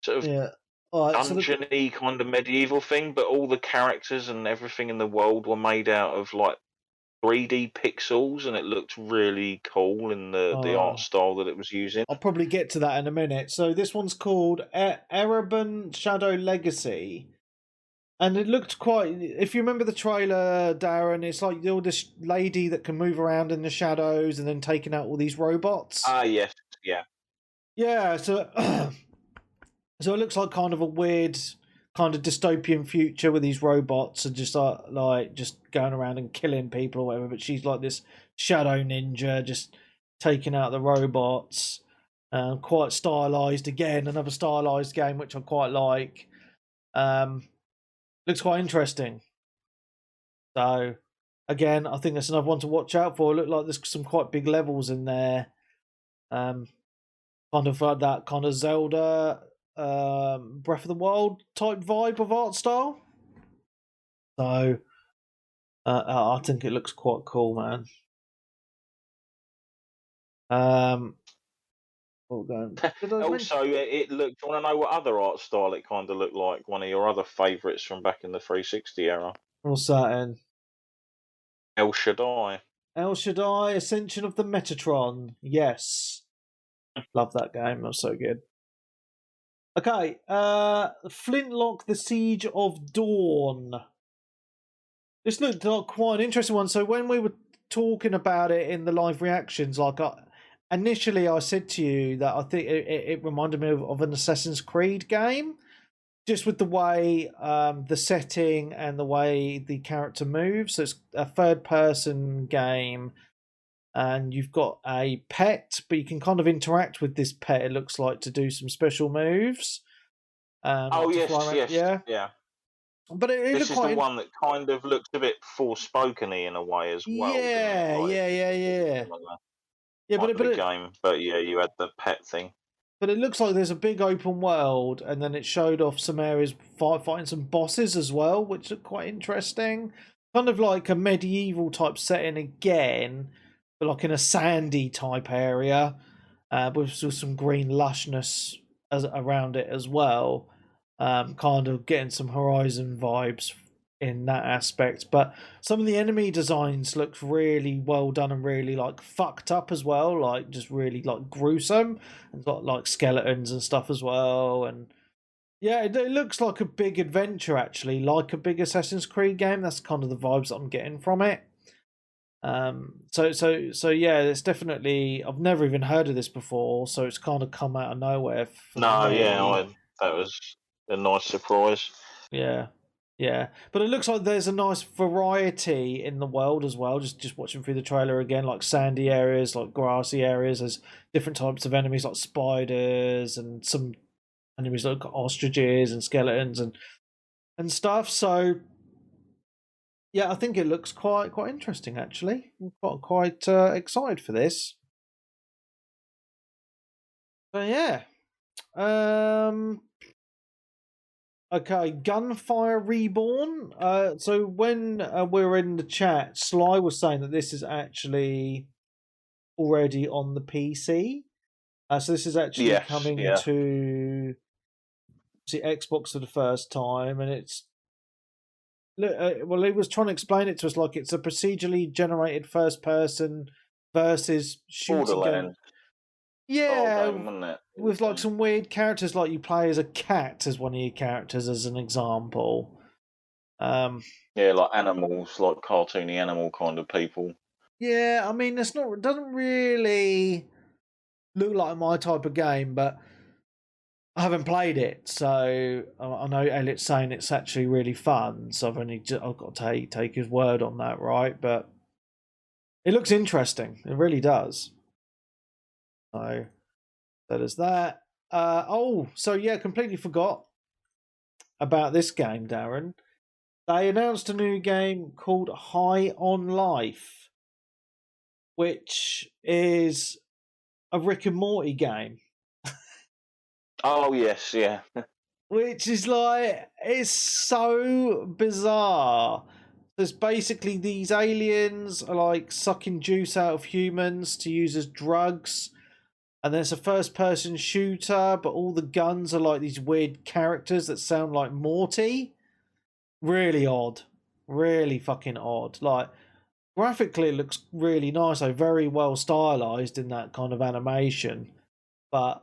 sort of dungeon-y kind of medieval thing, but all the characters and everything in the world were made out of 3D pixels, and it looked really cool in the art style that it was using. I'll probably get to that in a minute. So this one's called Arabian Shadow Legacy, and it looked quite. If you remember the trailer, Darren, it's like all this lady that can move around in the shadows and then taking out all these robots. Yes, yeah. Yeah, so So it looks like kind of a weird, kind of dystopian future with these robots and just like just going around and killing people or whatever. But she's like this shadow ninja, just taking out the robots. Quite stylized again, another stylized game which I quite like. Looks quite interesting. So again, I think that's another one to watch out for. Look like there's some quite big levels in there. Kind of that kind of Zelda, Breath of the Wild type vibe of art style. So I think it looks quite cool, man. Also, it looked. Do you want to know what other art style it kind of looked like? One of your other favourites from back in the 360 era. What's that in? El Shaddai. El Shaddai, Ascension of the Metatron. Yes. Love that game. That's so good. Okay. Flintlock, The Siege of Dawn. This looked like quite an interesting one. So when we were talking about it in the live reactions, like initially I said to you that I think it reminded me of an Assassin's Creed game, just with the way the setting and the way the character moves. So it's a third-person game, and you've got a pet, but you can kind of interact with this pet, it looks like, to do some special moves. Yes. Yeah. But it this is the one that kind of looks a bit Forspoken-y in a way as well. Yeah. But yeah, you had the pet thing. But it looks like there's a big open world, and then it showed off some areas fighting some bosses as well, which look quite interesting. Kind of like a medieval type setting again, but like in a sandy type area, with some green lushness around it as well. Kind of getting some Horizon vibes in that aspect. But some of the enemy designs looked really well done and really like fucked up as well, like just really like gruesome, and got like skeletons and stuff as well. And yeah, it looks like a big adventure actually, like a big Assassin's Creed game. That's kind of the vibes that I'm getting from it. So yeah, it's definitely, I've never even heard of this before, so it's kind of come out of nowhere. That was a nice surprise. Yeah, but it looks like there's a nice variety in the world as well. Just watching through the trailer again, like sandy areas, like grassy areas. There's different types of enemies like spiders and some enemies like ostriches and skeletons and stuff. So yeah, I think it looks quite interesting actually. I'm quite excited for this. But yeah. Okay, Gunfire Reborn. So when we were in the chat, Sly was saying that this is actually already on the PC. So this is actually coming to Xbox for the first time, and it's well, he was trying to explain it to us like it's a procedurally generated first person versus shooting game. Yeah, with like some weird characters, like you play as a cat as one of your characters, as an example. Yeah, like animals, like cartoony animal kind of people. Yeah, I mean, it doesn't really look like my type of game, but I haven't played it, so I know Elliot's saying it's actually really fun. So I've got to take his word on that, right? But it looks interesting. It really does. So there's that. So yeah, completely forgot about this game, Darren. They announced a new game called High on Life, which is a Rick and Morty game. Oh yes, yeah. Which is like, it's so bizarre. There's basically these aliens are like sucking juice out of humans to use as drugs. And there's a first person shooter, but all the guns are like these weird characters that sound like Morty. Really odd. Really fucking odd. Like, graphically, it looks really nice. So very well stylized in that kind of animation. But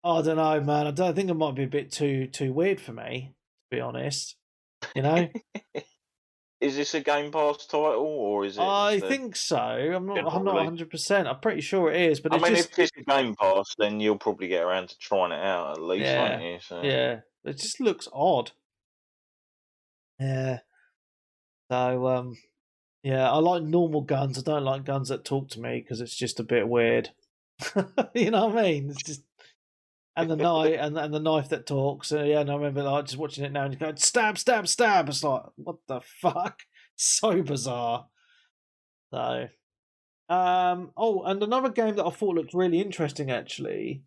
I don't know, man. I don't think it might be a bit too weird for me, to be honest. You know? Is this a Game Pass title, or is it? I think so. I'm not General release? 100%. I'm pretty sure it is, but I it's mean, just if it's a Game Pass, then you'll probably get around to trying it out at least, won't you? So yeah. It just looks odd. Yeah. So yeah, I like normal guns. I don't like guns that talk to me because it's just a bit weird. You know what I mean? It's just and the knife and the knife that talks. Yeah, and I remember like just watching it now and just going stab, stab, stab. It's like what the fuck? So bizarre. So, oh, and another game that I thought looked really interesting actually.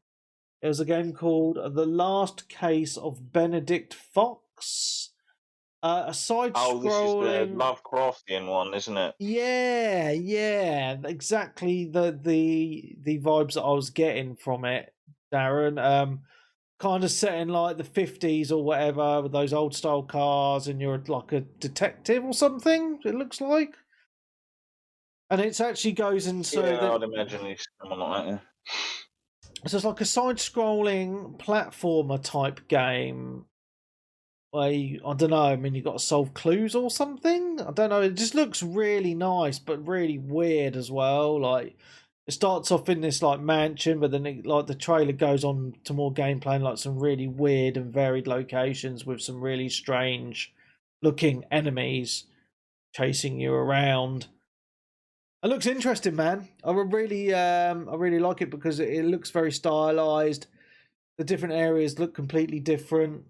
It was a game called The Last Case of Benedict Fox. A this is the side-scrolling. Lovecraftian one, isn't it? Yeah, yeah, exactly the vibes that I was getting from it, Darren. Kind of set in like the 50s or whatever with those old style cars, and you're like a detective or something. It looks like, and it actually goes in so Yeah, that I'd imagine it's someone like that. Yeah. so it's like a side-scrolling platformer type game. I don't know. I mean, you got to solve clues or something. I don't know. It just looks really nice, but really weird as well. Like it starts off in this like mansion, but then like the trailer goes on to more gameplay, and, like some really weird and varied locations with some really strange looking enemies chasing you around. It looks interesting, man. I really like it because it looks very stylized. The different areas look completely different.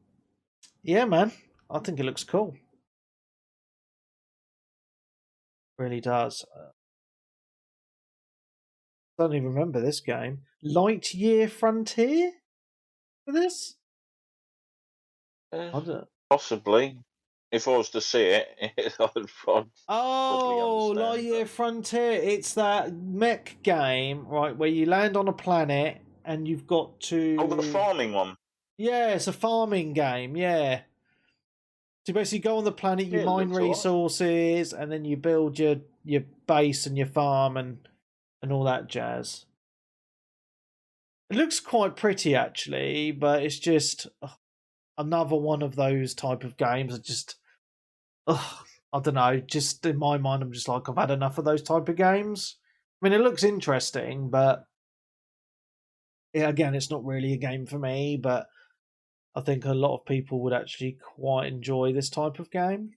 Yeah, man. I think it looks cool. Really does. Don't even remember this game. Lightyear Frontier for this? I don't... Possibly. If I was to see it, I'd probably Oh, understand. Lightyear Frontier. It's that mech game, right, where you land on a planet and you've got to. Oh, the farming one. Yeah, it's a farming game. Yeah. So you basically go on the planet, you Yeah, it mine looks alright. resources, and then you build your base and your farm and all that jazz. It looks quite pretty actually, but it's just another one of those type of games. I don't know. Just in my mind, I'm just like I've had enough of those type of games. I mean, it looks interesting, but yeah, again, it's not really a game for me. But I think a lot of people would actually quite enjoy this type of game.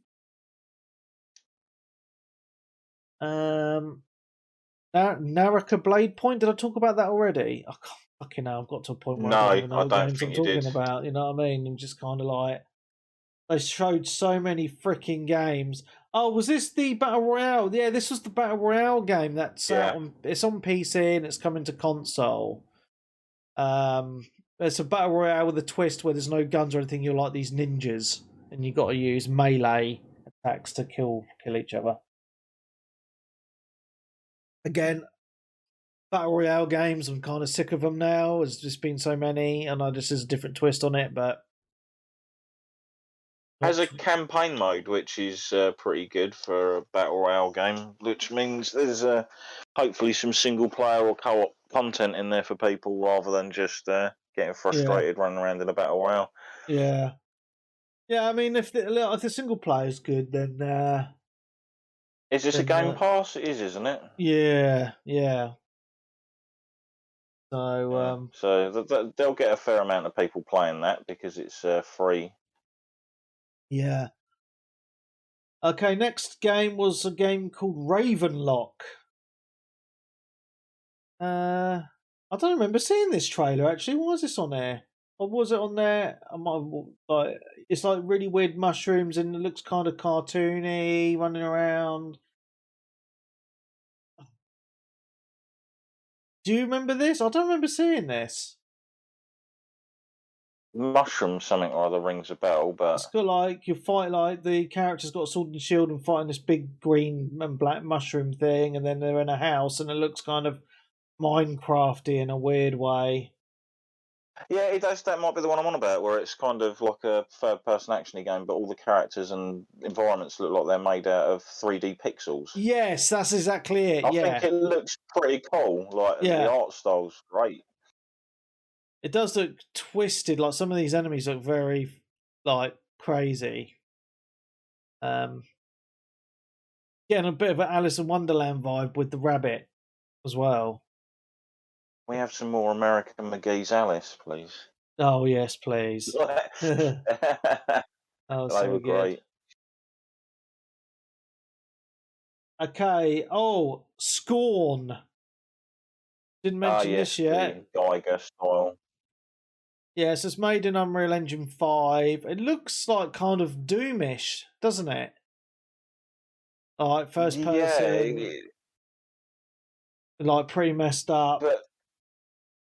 Naraka Blade Point. Did I talk about that already? I can't, fucking hell, I've got to a point where I don't even know I what don't games I'm think you did. talking about. You know what I mean? I'm just kind of like they showed so many freaking games. Oh, was this the Battle Royale? Yeah, this was the Battle Royale game that's out on. It's on PC and it's coming to console. It's a Battle Royale with a twist where there's no guns or anything. You're like these ninjas, and you got to use melee attacks to kill each other. Again, Battle Royale games, I'm kind of sick of them now. There's just been so many, and I just there's a different twist on it, but Has a campaign mode, which is pretty good for a battle royale game, which means there's hopefully some single player or co-op content in there for people rather than just getting frustrated running around in a battle royale. Yeah, yeah. I mean, if the single player is good, then is this a Game Pass? It is, isn't it? Yeah, yeah. So, so they'll get a fair amount of people playing that because it's free. Yeah. Okay, next game was a game called Ravenlock. I don't remember seeing this trailer actually. Why is this on there? Or was it on there? I might have, like it's like really weird mushrooms and it looks kind of cartoony, running around. Do you remember this? I don't remember seeing this. Mushroom something or other rings a bell, but it's got like you fight like the character's got a sword and shield and fighting this big green and black mushroom thing, and then they're in a house and it looks kind of Minecrafty in a weird way. yeah, it does. That might be the one I'm on about, where it's kind of like a third-person action game, but all the characters and environments look like they're made out of 3D pixels. Yes, that's exactly it. I think it looks pretty cool. Like the art style's great. It does look twisted. Like some of these enemies look very like crazy. getting a bit of an Alice in Wonderland vibe with the rabbit as well. We have some more American McGee's Alice, please. Oh yes, please. They So were good. great. Okay. Oh, Scorn. Didn't mention this yet. The Geiger style. Yes, it's made in Unreal Engine 5. It looks like kind of Doomish, doesn't it? Like first person, like pretty messed up. But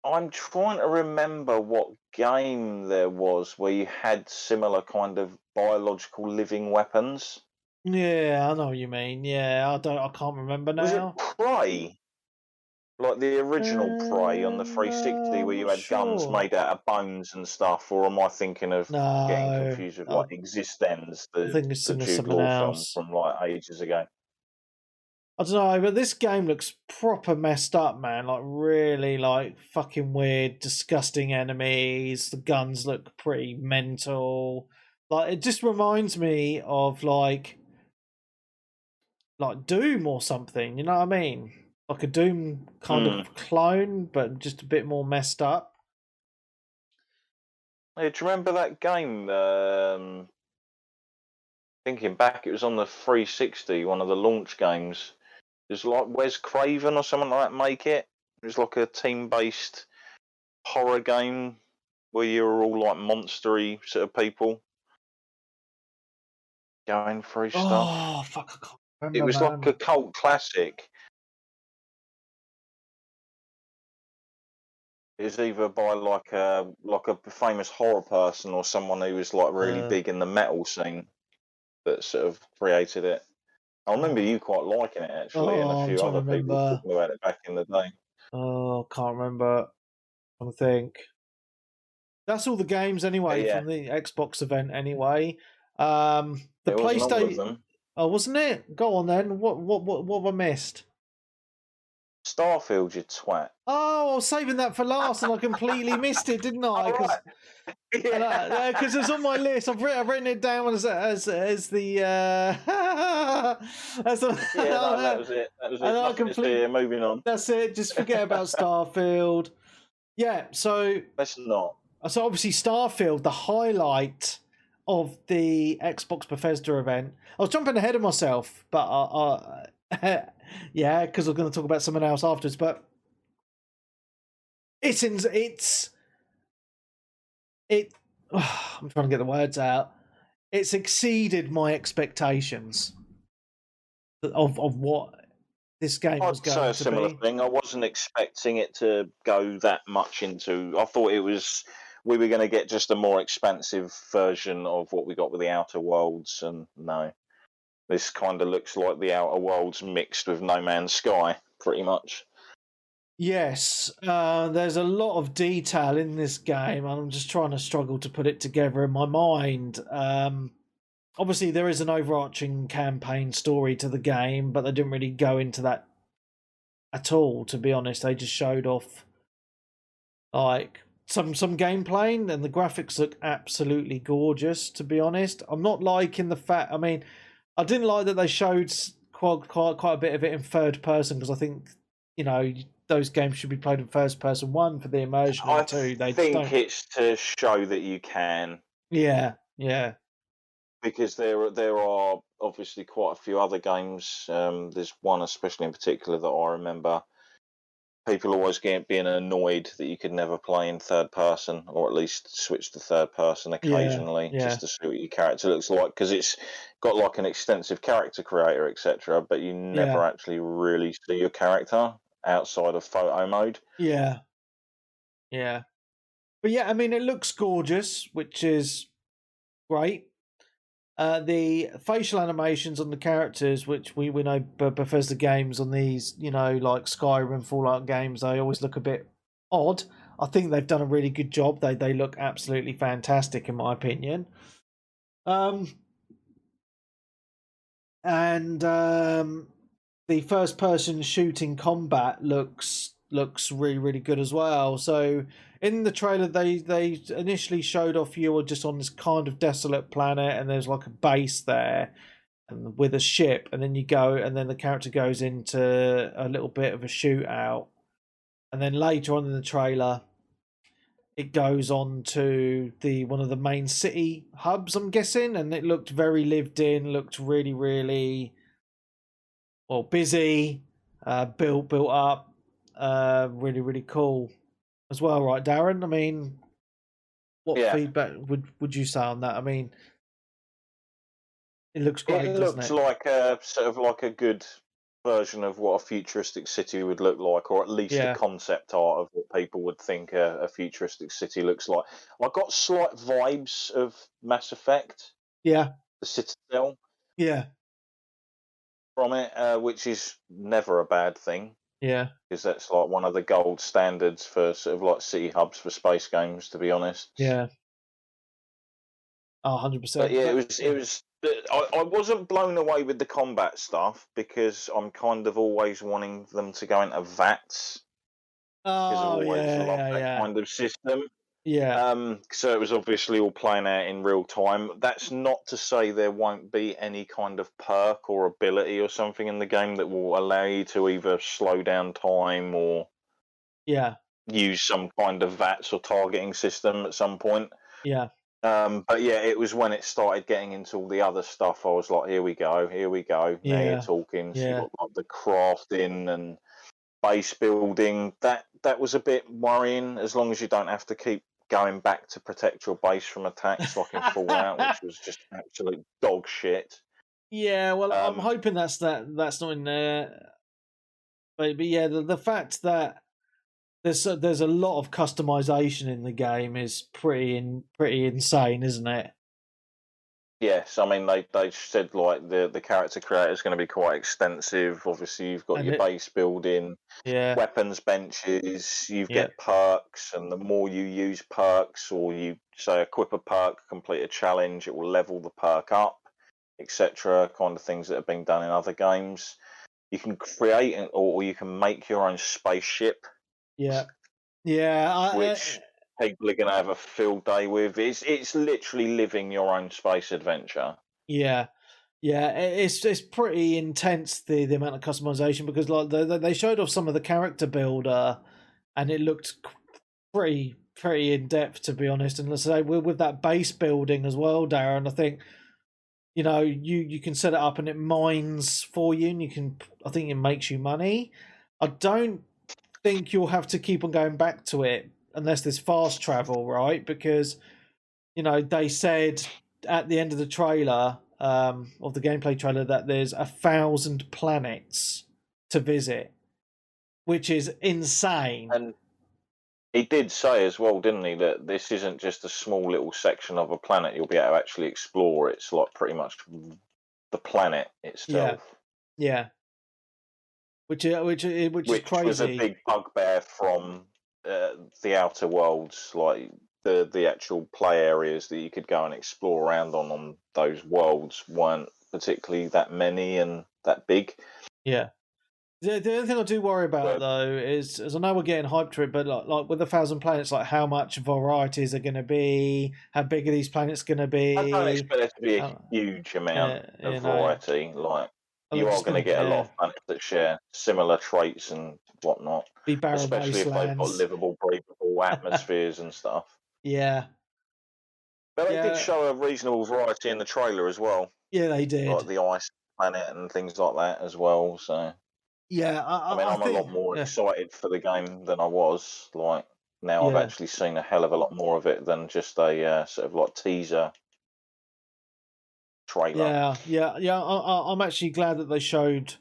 I'm trying to remember what game there was where you had similar kind of biological living weapons. Yeah, I know what you mean. Yeah, I can't remember now. Was it Prey? Like the original Prey on the 360 where you had guns made out of bones and stuff, or am I thinking of getting confused with like Existence, the Jude Law film from like ages ago? I don't know, but this game looks proper messed up, man. Like really like fucking weird, disgusting enemies. The guns look pretty mental. Like it just reminds me of like Doom or something, you know what I mean? Like a Doom kind of clone, but just a bit more messed up. Hey, do you remember that game? Thinking back, it was on the 360, one of the launch games. It was like Wes Craven or something like that make it. It was like a team-based horror game where you were all like monstery sort of people going through stuff. Oh, fuck, I can't remember. It was like a cult classic. It was either by like a famous horror person or someone who was like really big in the metal scene that sort of created it. I remember you quite liking it actually, and a few other people talking about it back in the day. Oh, can't remember. I think that's all the games anyway from the Xbox event anyway. The PlayStation. Oh, wasn't it? Go on then. What have I missed? Starfield, you twat. Oh, I was saving that for last, and I completely missed it, didn't I? Because it's on my list. I've written it down as the as the. That was it. That was it. Moving on. That's it. Just forget about Starfield. Yeah. So let's not. So obviously Starfield, the highlight of the Xbox Bethesda event. I was jumping ahead of myself, but yeah, because I was going to talk about someone else afterwards. But I'm trying to get the words out. It's exceeded my expectations of what this game was going to be. I'd say a similar thing. I wasn't expecting it to go that much into. I thought we were going to get just a more expansive version of what we got with the Outer Worlds, and no, this kind of looks like the Outer Worlds mixed with No Man's Sky, pretty much. Yes, there's a lot of detail in this game, and I'm just trying to struggle to put it together in my mind. Obviously, there is an overarching campaign story to the game, but they didn't really go into that at all, to be honest. They just showed off like some gameplay, and the graphics look absolutely gorgeous, to be honest. I'm not liking the fact... I mean, I didn't like that they showed quite a bit of it in third person, because I think, you know... those games should be played in first person. One, for the immersion, and two, they think it's to show that you can. Yeah. Because there are obviously quite a few other games. There's one especially in particular that I remember. People always being annoyed that you could never play in third person, or at least switch to third person occasionally, just to see what your character looks like, because it's got like an extensive character creator, etc. But you never actually really see your character outside of photo mode. Yeah. But yeah, I mean, it looks gorgeous, which is great. The facial animations on the characters, which we know Bethesda games on these, you know, like Skyrim, Fallout games, they always look a bit odd. I think they've done a really good job. They look absolutely fantastic, in my opinion. And the first-person shooting combat looks really, really good as well. So in the trailer, they initially showed off you were just on this kind of desolate planet, and there's like a base there. and with a ship, and then you go, and then the character goes into a little bit of a shootout, and then later on in the trailer, it goes on to one of the main city hubs, I'm guessing, and it looked very lived in, looked really, really busy, built up, really, really cool as well, right, Darren? I mean, what feedback would you say on that? I mean, it looks great, doesn't it? It looks like a sort of like a good version of what a futuristic city would look like, or at least the concept art of what people would think a futuristic city looks like. I got slight vibes of Mass Effect. Yeah. The Citadel. Yeah. From it, which is never a bad thing. Yeah. Because that's like one of the gold standards for sort of like city hubs for space games, to be honest. Yeah. 100%. But yeah, it was. I wasn't blown away with the combat stuff because I'm kind of always wanting them to go into VATS. Oh, yeah. Kind of system. Yeah. So it was obviously all playing out in real time. That's not to say there won't be any kind of perk or ability or something in the game that will allow you to either slow down time or use some kind of VATS or targeting system at some point. Yeah. But yeah, it was when it started getting into all the other stuff, I was like, here we go. Now you're talking. So you've got like the crafting and base building. That was a bit worrying, as long as you don't have to keep going back to protect your base from attacks like in Fallout, which was just absolute dog shit. Yeah, well, I'm hoping that's not in there. But yeah, the fact that there's a lot of customization in the game is pretty insane, isn't it? Yes, I mean they said like the character creator is going to be quite extensive. Obviously, you've got your base building, weapons benches, you get perks, and the more you use perks, or you say equip a perk, complete a challenge, it will level the perk up, etc. Kind of things that have been done in other games. You can create or you can make your own spaceship. Yeah. Which people are going to have a field day with. It's literally living your own space adventure. Yeah. It's pretty intense, the amount of customization, because like they showed off some of the character builder, and it looked pretty in depth, to be honest. And let's say with that base building as well, Darren, I think you can set it up and it mines for you, and I think it makes you money. I don't think you'll have to keep on going back to it unless there's fast travel, right? Because they said at the end of the trailer, of the gameplay trailer, that there's 1,000 planets to visit, which is insane. And he did say as well, didn't he, that this isn't just a small little section of a planet you'll be able to actually explore. It's like pretty much the planet itself. Yeah. Which is crazy. Which was a big bugbear from the Outer Worlds, like the actual play areas that you could go and explore around on those worlds weren't particularly that many and that big. Yeah. The only thing I do worry about though is, as I know we're getting hyped to it, but like with 1,000 planets, like how much varieties are going to be? How big are these planets going to be? I don't expect there to be a huge amount of variety. Like you are going to get a lot of planets that share similar traits and whatnot, especially if they've got livable, breathable atmospheres and stuff. Yeah. But they did show a reasonable variety in the trailer as well. Yeah, they did. Like the ice planet and things like that as well. So yeah, I'm a lot more excited for the game than I was. Like now, I've actually seen a hell of a lot more of it than just a sort of like teaser trailer. Yeah. I'm actually glad that they showed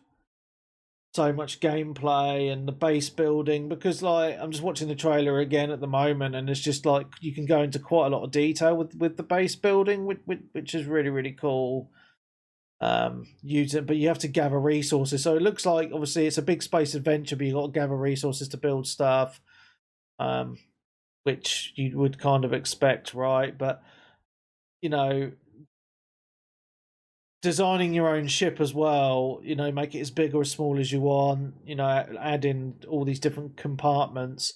so much gameplay and the base building, because like I'm just watching the trailer again at the moment, and it's just like you can go into quite a lot of detail with the base building, which is really, really cool. Use it, but you have to gather resources. So it looks like obviously it's a big space adventure, but you got to gather resources to build stuff, which you would kind of expect, right? But designing your own ship as well, make it as big or as small as you want, add in all these different compartments,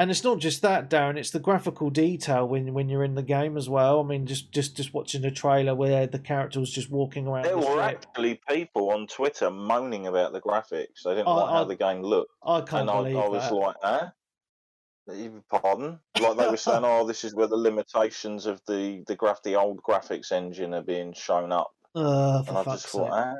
And it's not just that, Darren. It's the graphical detail when you're in the game as well. I mean, just watching the trailer where the character was just walking around. There were ship. actually people on Twitter moaning about the graphics. They didn't like how the game looked. I can't believe I was that. like, pardon? Like they were saying, oh, this is where the limitations of the old graphics engine are being shown up. And I just thought,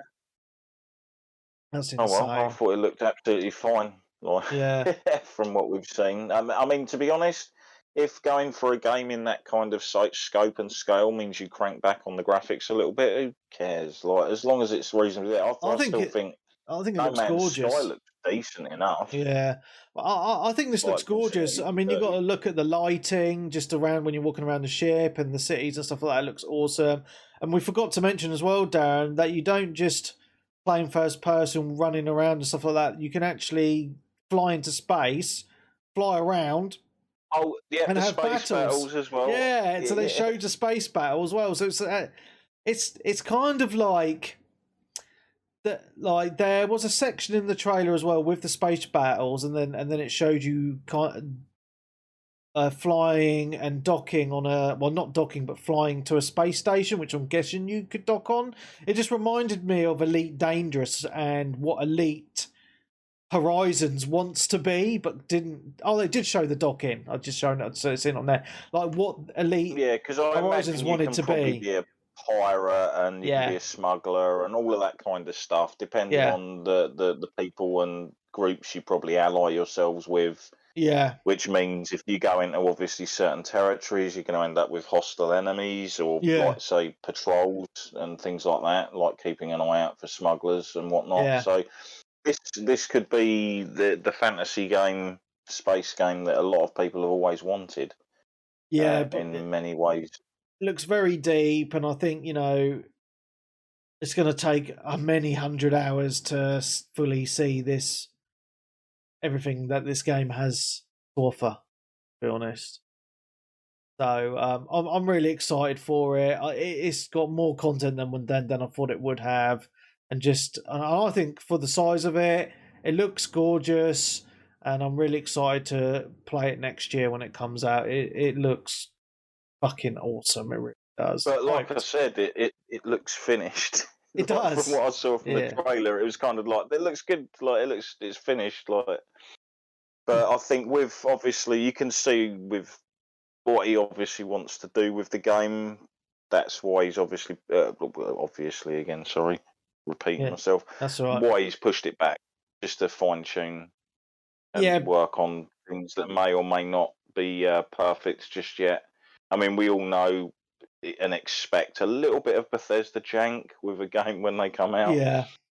that's insane. Oh well, I thought it looked absolutely fine. Like, yeah. From what we've seen. I mean, to be honest, if going for a game in that kind of scope and scale means you crank back on the graphics a little bit, who cares? Like, as long as it's reasonably there, I think it looks gorgeous. Sky looks decent enough. Yeah, I think this looks gorgeous. I mean, you've got to look at the lighting just around when you're walking around the ship and the cities and stuff like that. It looks awesome. And we forgot to mention as well, Darren, that you don't just play in first person running around and stuff like that. You can actually fly into space, fly around. Oh, yeah, and have space battles as well. Yeah, so they showed the space battle as well. So it's kind of like that. Like there was a section in the trailer as well with the space battles, and then it showed you kind of flying and docking on not docking but flying to a space station, which I'm guessing you could dock on. It just reminded me of Elite Dangerous and what Elite Horizons wants to be, but didn't. Oh, they did show the docking. I've just shown it, so it's in on there. Like what Elite because Horizons wanted to be a pirate and you can be a smuggler and all of that kind of stuff, depending on the people and groups you probably ally yourselves with. Yeah. Which means if you go into obviously certain territories, you're going to end up with hostile enemies or, like, say, patrols and things like that, like keeping an eye out for smugglers and whatnot. Yeah. So this could be the fantasy game, space game that a lot of people have always wanted. Yeah, in many ways. It looks very deep, and I think it's going to take many 100 hours to fully see everything that this game has to offer. To be honest, so I'm really excited for it. It's got more content than I thought it would have. And I think for the size of it, it looks gorgeous, and I'm really excited to play it next year when it comes out. It looks fucking awesome. It really does. But like I said, it looks finished. It does. From what I saw from the trailer, it was kind of like it looks good. Like it's finished. Like, but I think with obviously you can see with what he obviously wants to do with the game. That's why he's obviously again. Sorry. Repeating myself. That's all right. Why he's pushed it back, just to fine tune and work on things that may or may not be perfect just yet. I mean, we all know and expect a little bit of Bethesda jank with a game when they come out.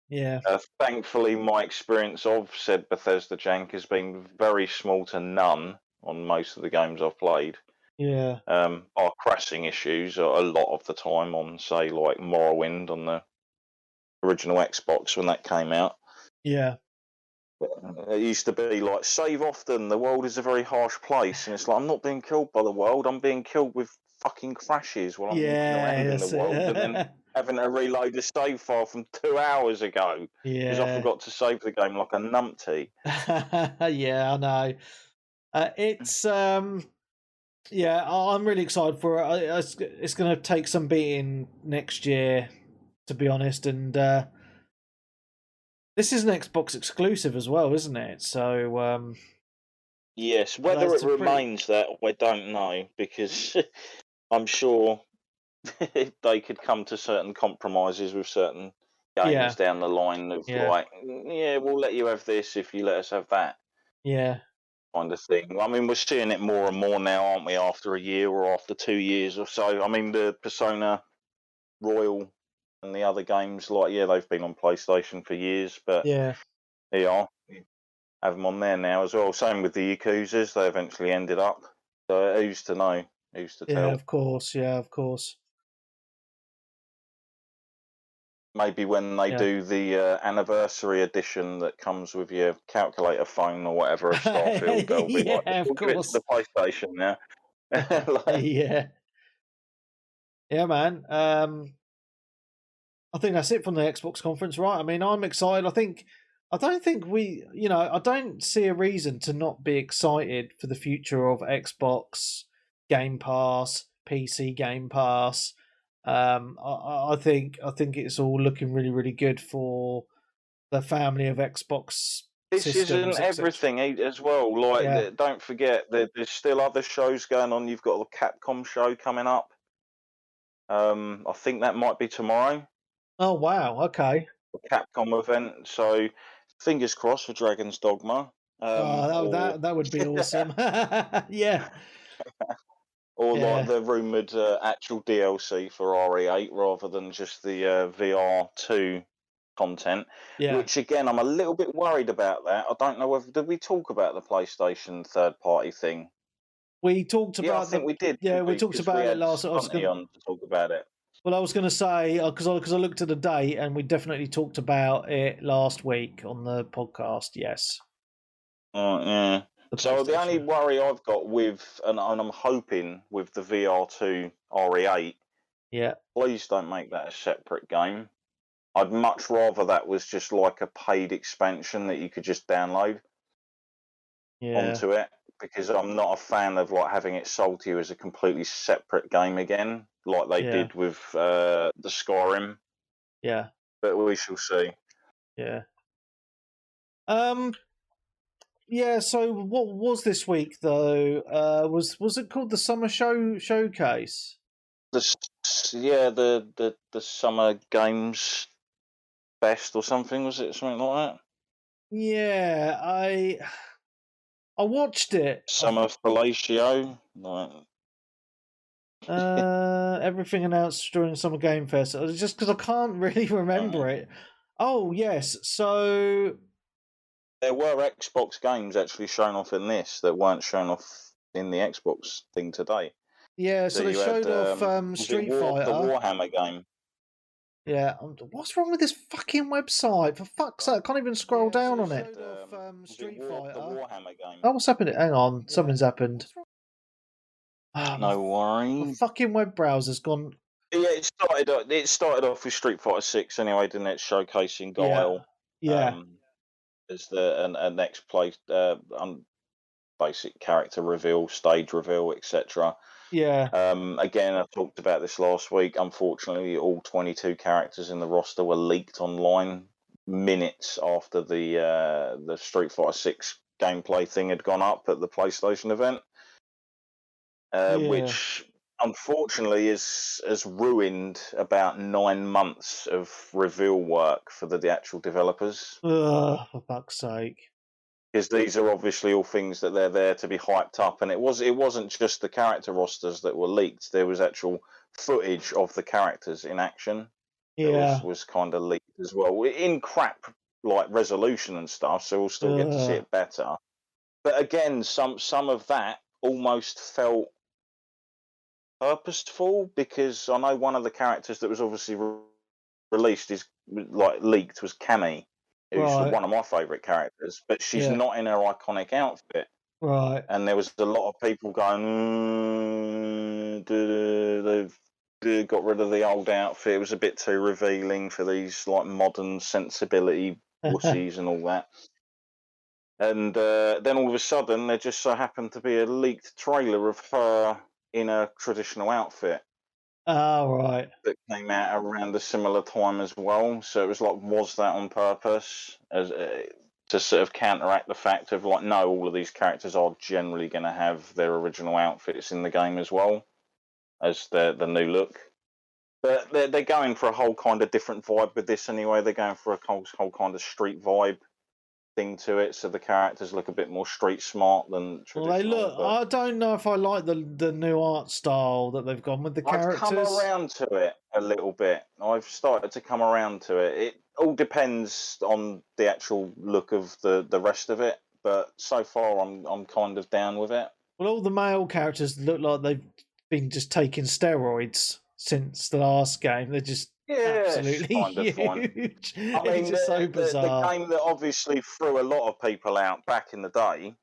Yeah. Thankfully, my experience of said Bethesda jank has been very small to none on most of the games I've played. Yeah. Our crashing issues are a lot of the time on, say, like Morrowind on the original Xbox when that came out. Yeah. It used to be like, save often, the world is a very harsh place. And it's like, I'm not being killed by the world, I'm being killed with fucking crashes while I'm walking around in the world. And then having to reload a save file from 2 hours ago. Because I forgot to save the game like a numpty. Yeah, I know. It's, I'm really excited for it. It's going to take some beating next year, to be honest, and this is an Xbox exclusive as well, isn't it? So yes, whether it remains that, I don't know, because I'm sure they could come to certain compromises with certain games down the line of like, we'll let you have this if you let us have that. Yeah. Kind of thing. I mean, we're seeing it more and more now, aren't we, after a year or after 2 years or so. I mean, the Persona Royal and the other games, like, they've been on PlayStation for years, but they are. Have them on there now as well. Same with the Yakuzas, they eventually ended up. So who's to know? Who's to tell? Yeah, of course. Maybe when they do the anniversary edition that comes with your calculator phone or whatever of Starfield, they'll be like, we'll give it to the PlayStation now. Yeah, man. I think that's it from the Xbox conference, right? I mean, I'm excited. I think I don't think I don't see a reason to not be excited for the future of Xbox Game Pass, PC Game Pass. I think it's all looking really, really good for the family of Xbox This systems, isn't etc. everything as well. Like, Yeah. don't forget that there's still other shows going on. You've got the Capcom show coming up. I think that might be tomorrow. Oh wow. Okay. The Capcom event. So, fingers crossed for Dragon's Dogma. That would be awesome. Yeah. Or like Yeah. the rumoured actual DLC for RE8 rather than just the VR2 content. Yeah. Which again, I'm a little bit worried about that. I don't know whether did we talk about the PlayStation third-party thing? We talked about I think we did. Yeah, we talked Because we about it had last. Stunty on to talk about it. Well, I was going to say because I looked at the date and we definitely talked about it last week on the podcast. Yes. Oh yeah. So the only worry I've got with, and I'm hoping with the VR2 RE8, yeah, please don't make that a separate game. I'd much rather that was just like a paid expansion that you could just download onto it, because I'm not a fan of like having it sold to you as a completely separate game again, like they did with the Skyrim. Yeah. But we shall see. Yeah. Yeah. So what was this week though? Was it called the Summer Showcase? The Summer Games Fest or something, was it something like that? Yeah, I watched it. Summer Fellatio. Everything announced during Summer Game Fest. Just because I can't really remember it. Oh yes, so there were Xbox games actually shown off in this that weren't shown off in the Xbox thing today. Yeah, so they showed off Street Fighter, the Warhammer game. Yeah, what's wrong with this fucking website? For fuck's sake, I can't even scroll down on it. Street Fighter. The Warhammer game. Oh, what's happened? Hang on, something's happened. No worries. My fucking web browser's gone. Yeah, it started off with Street Fighter 6 anyway, didn't it? Showcasing Guile. Yeah. As the next play, basic character reveal, stage reveal, etc. Yeah. Again, I talked about this last week. Unfortunately, all 22 characters in the roster were leaked online minutes after the Street Fighter 6 gameplay thing had gone up at the PlayStation event, which unfortunately has ruined about 9 months of reveal work for the actual developers. For fuck's sake. Because these are obviously all things that they're there to be hyped up, and it wasn't just the character rosters that were leaked. There was actual footage of the characters in action. That was kind of leaked as well, in crap like resolution and stuff. So we'll still get to see it better. But again, some of that almost felt purposeful, because I know one of the characters that was obviously released leaked was Cammy, who's one of my favourite characters, but she's not in her iconic outfit. Right. And there was a lot of people going, they've got rid of the old outfit. It was a bit too revealing for these like modern sensibility wussies and all that. And then all of a sudden, there just so happened to be a leaked trailer of her in a traditional outfit. Oh, right. That came out around a similar time as well. So it was like, was that on purpose? To sort of counteract the fact of like, no, all of these characters are generally going to have their original outfits in the game as well as the new look. But they're going for a whole kind of different vibe with this anyway. They're going for a whole kind of street vibe thing to it, so the characters look a bit more street smart than traditional. I don't know if I like the new art style that they've gone with the characters. I've come around to it a little bit. I've started to come around to it. It all depends on the actual look of the rest of it, but so far I'm kind of down with it. Well, all the male characters look like they've been just taking steroids since the last game. They're just absolutely huge. I mean, it's just so bizarre. The game that obviously threw a lot of people out back in the day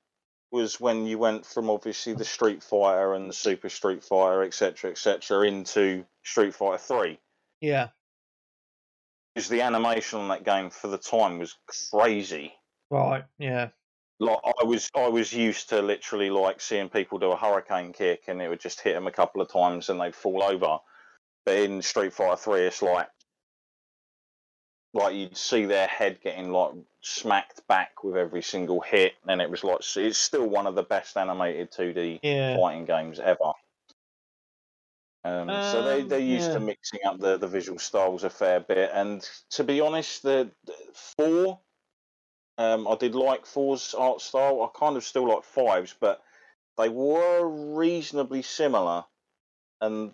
was when you went from obviously the Street Fighter and the Super Street Fighter, etc., into Street Fighter 3. Yeah. because the animation on that game for the time was crazy. Right. Yeah. Like I was used to literally like seeing people do a hurricane kick and it would just hit them a couple of times and they'd fall over. But in Street Fighter 3, it's like you'd see their head getting like smacked back with every single hit, and it was like it's still one of the best animated 2D fighting games ever. So they're used to mixing up the visual styles a fair bit, and to be honest, the 4, I did like 4's art style. I kind of still like 5's, but they were reasonably similar, and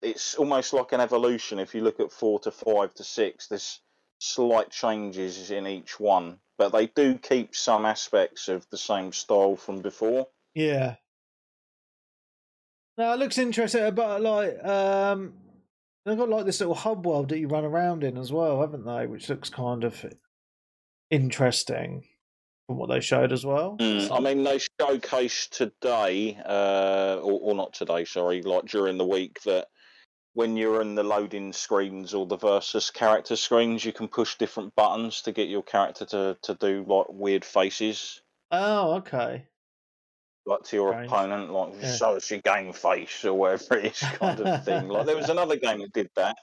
it's almost like an evolution. If you look at 4 to 5 to 6, there's slight changes in each one, but they do keep some aspects of the same style from before. Yeah. Now it looks interesting, but like they've got like this little hub world that you run around in as well, haven't they? Which looks kind of interesting from what they showed as well. I mean, they showcased today, or not today, sorry, like during the week, that when you're in the loading screens or the versus character screens, you can push different buttons to get your character to do like weird faces. Oh, okay. Like to your opponent, like show us your game face or whatever it is, kind of thing. Like there was another game that did that.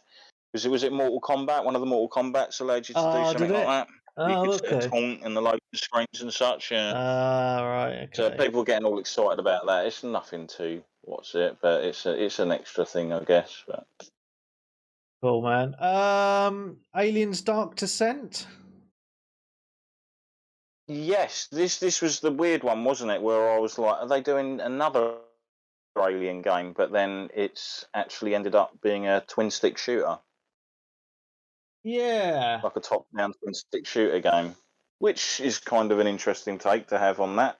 Was it Mortal Kombat? One of the Mortal Kombats allowed you to do something like that. You could set a taunt in the loading screens and such. Yeah. Right. Okay. So people are getting all excited about that. It's nothing to watch it, but it's an extra thing, I guess. But cool, man. Aliens: Dark Descent. Yes, this was the weird one, wasn't it? Where I was like, are they doing another Alien game? But then it's actually ended up being a twin-stick shooter. Yeah. Like a top-down twin-stick shooter game, which is kind of an interesting take to have on that.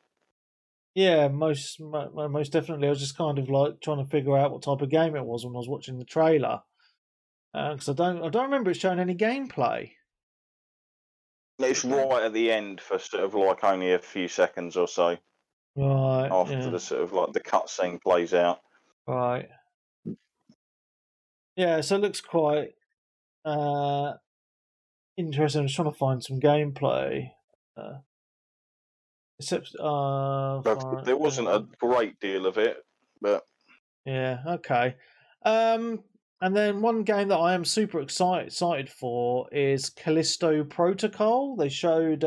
Yeah, most definitely. I was just kind of like trying to figure out what type of game it was when I was watching the trailer, because I don't remember it showing any gameplay. It's right at the end for sort of like only a few seconds or so. Right. After the sort of like the cutscene plays out. Right. Yeah, so it looks quite interesting. I'm just trying to find some gameplay. Except there wasn't a great deal of it, but yeah, okay. And then one game that I am super excited for is Callisto Protocol. They showed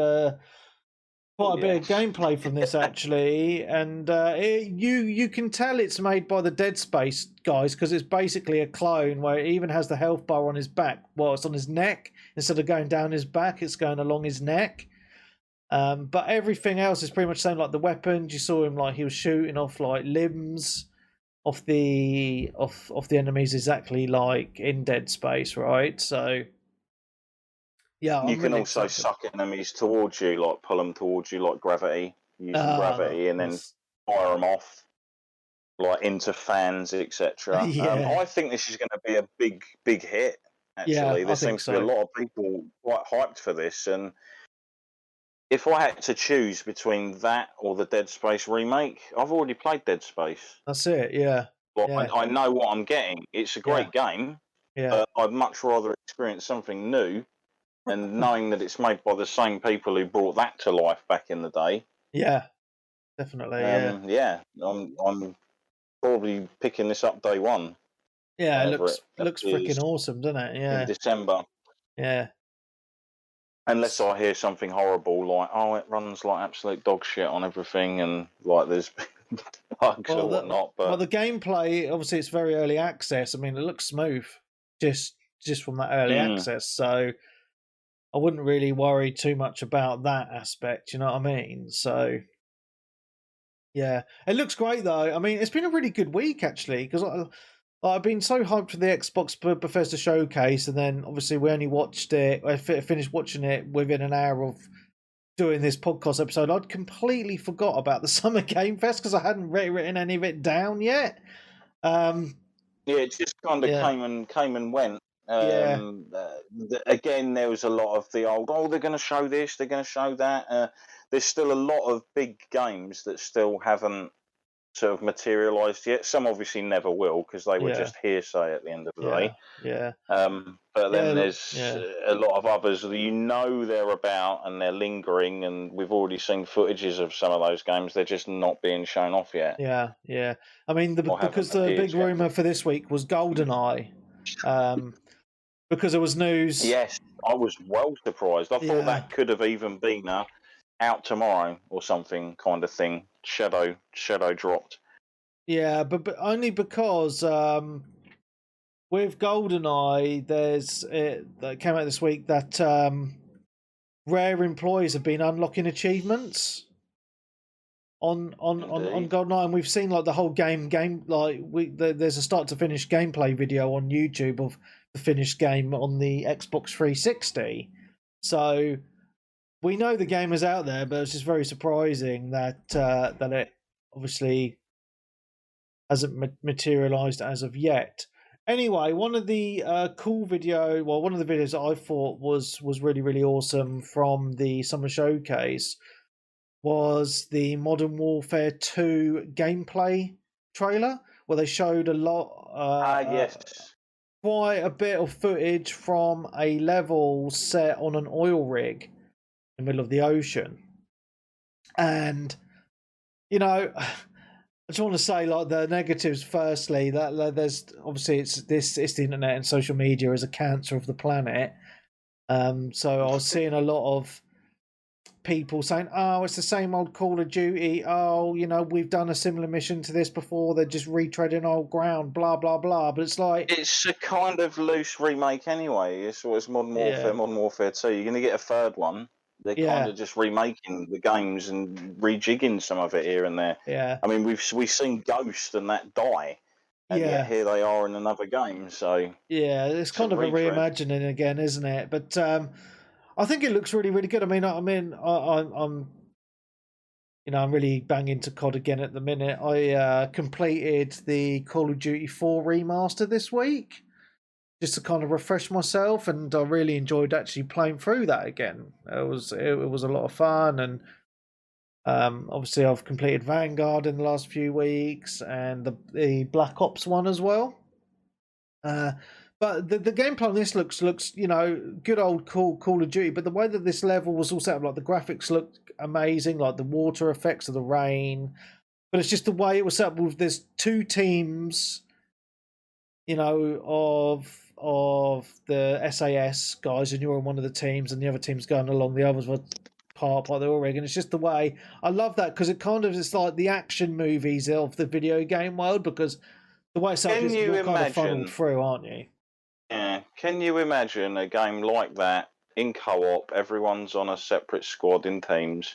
quite a bit of gameplay from this actually, and you can tell it's made by the Dead Space guys because it's basically a clone where it even has the health bar on his back. Well, it's on his neck instead of going down his back; it's going along his neck. But everything else is pretty much the same. Like the weapons, you saw him like he was shooting off like limbs off the enemies, exactly like in Dead Space, right? So yeah, you can really also suck enemies towards you, like pull them towards you, like gravity, using gravity, and then fire them off, like into fans, etc. I think this is going to be a big hit. Actually, there seems to be a lot of people quite hyped for this, and if I had to choose between that or the Dead Space remake, I've already played Dead Space. That's it, yeah. Well, I know what I'm getting. It's a great game, but I'd much rather experience something new, and knowing that it's made by the same people who brought that to life back in the day. Yeah, definitely. I'm probably picking this up day one. Yeah, it looks freaking awesome, doesn't it? Yeah. In December. Yeah. Unless I hear something horrible like, oh, it runs like absolute dog shit on everything, and like there's bugs or whatnot. But the gameplay, obviously, it's very early access. I mean, it looks smooth just from that early access. So I wouldn't really worry too much about that aspect. You know what I mean? So yeah, it looks great though. I mean, it's been a really good week actually because I've been so hyped for the Xbox Bethesda showcase, and then obviously we only watched it. I finished watching it within an hour of doing this podcast episode. I'd completely forgot about the Summer Game Fest because I hadn't written any of it down yet. It just kind of came and went. Again, there was a lot of the old, they're going to show this, they're going to show that. There's still a lot of big games that still haven't sort of materialised yet. Some obviously never will because they were just hearsay at the end of the day. Yeah. But then there's a lot of others that they're about and they're lingering, and we've already seen footages of some of those games. They're just not being shown off yet. Yeah. I mean, because the big rumour for this week was Goldeneye. Because there was news. Yes, I was well surprised. I thought that could have even been out tomorrow or something kind of thing. Shadow dropped. Yeah, but only because with Goldeneye, that came out this week that rare employees have been unlocking achievements on Goldeneye, and we've seen like the whole game like there's a start to finish gameplay video on YouTube of the finished game on the Xbox 360. So we know the game is out there, but it's just very surprising that it obviously hasn't materialized as of yet. Anyway, one of the one of the videos that I thought was really, really awesome from the Summer Showcase was the Modern Warfare 2 gameplay trailer, where they showed a lot, quite a bit of footage from a level set on an oil rig in the middle of the ocean. And, you know, I just want to say, like, the negatives. Firstly, that there's obviously it's the internet and social media is a cancer of the planet. So I was seeing a lot of people saying, "Oh, it's the same old Call of Duty. Oh, you know, we've done a similar mission to this before. They're just retreading old ground. Blah blah blah." But it's like it's a kind of loose remake anyway. It's Modern Warfare, Modern Warfare 2. You're going to get a third one. They're kind of just remaking the games and rejigging some of it here and there. Yeah. I mean, we've seen Ghost and that die, and yet here they are in another game. So it's kind of a reimagining again, isn't it? But I think it looks really, really good. I'm I'm really banging to COD again at the minute. I completed the Call of Duty 4 remaster this week, just to kind of refresh myself, and I really enjoyed actually playing through that again. It was a lot of fun, and obviously I've completed Vanguard in the last few weeks, and the Black Ops one as well. But the gameplay on this looks good old Call of Duty. But the way that this level was all set up, like the graphics looked amazing, like the water effects of the rain. But it's just the way it was set up. With there's two teams, of the SAS guys, and you're on one of the teams, and the other team's going along the others were part of the oil rig. And it's just the way I love that, because it's like the action movies of the video game world, because the way it's set up is you're kind of funneled through, aren't you? Yeah. Can you imagine a game like that in co-op? Everyone's on a separate squad in teams,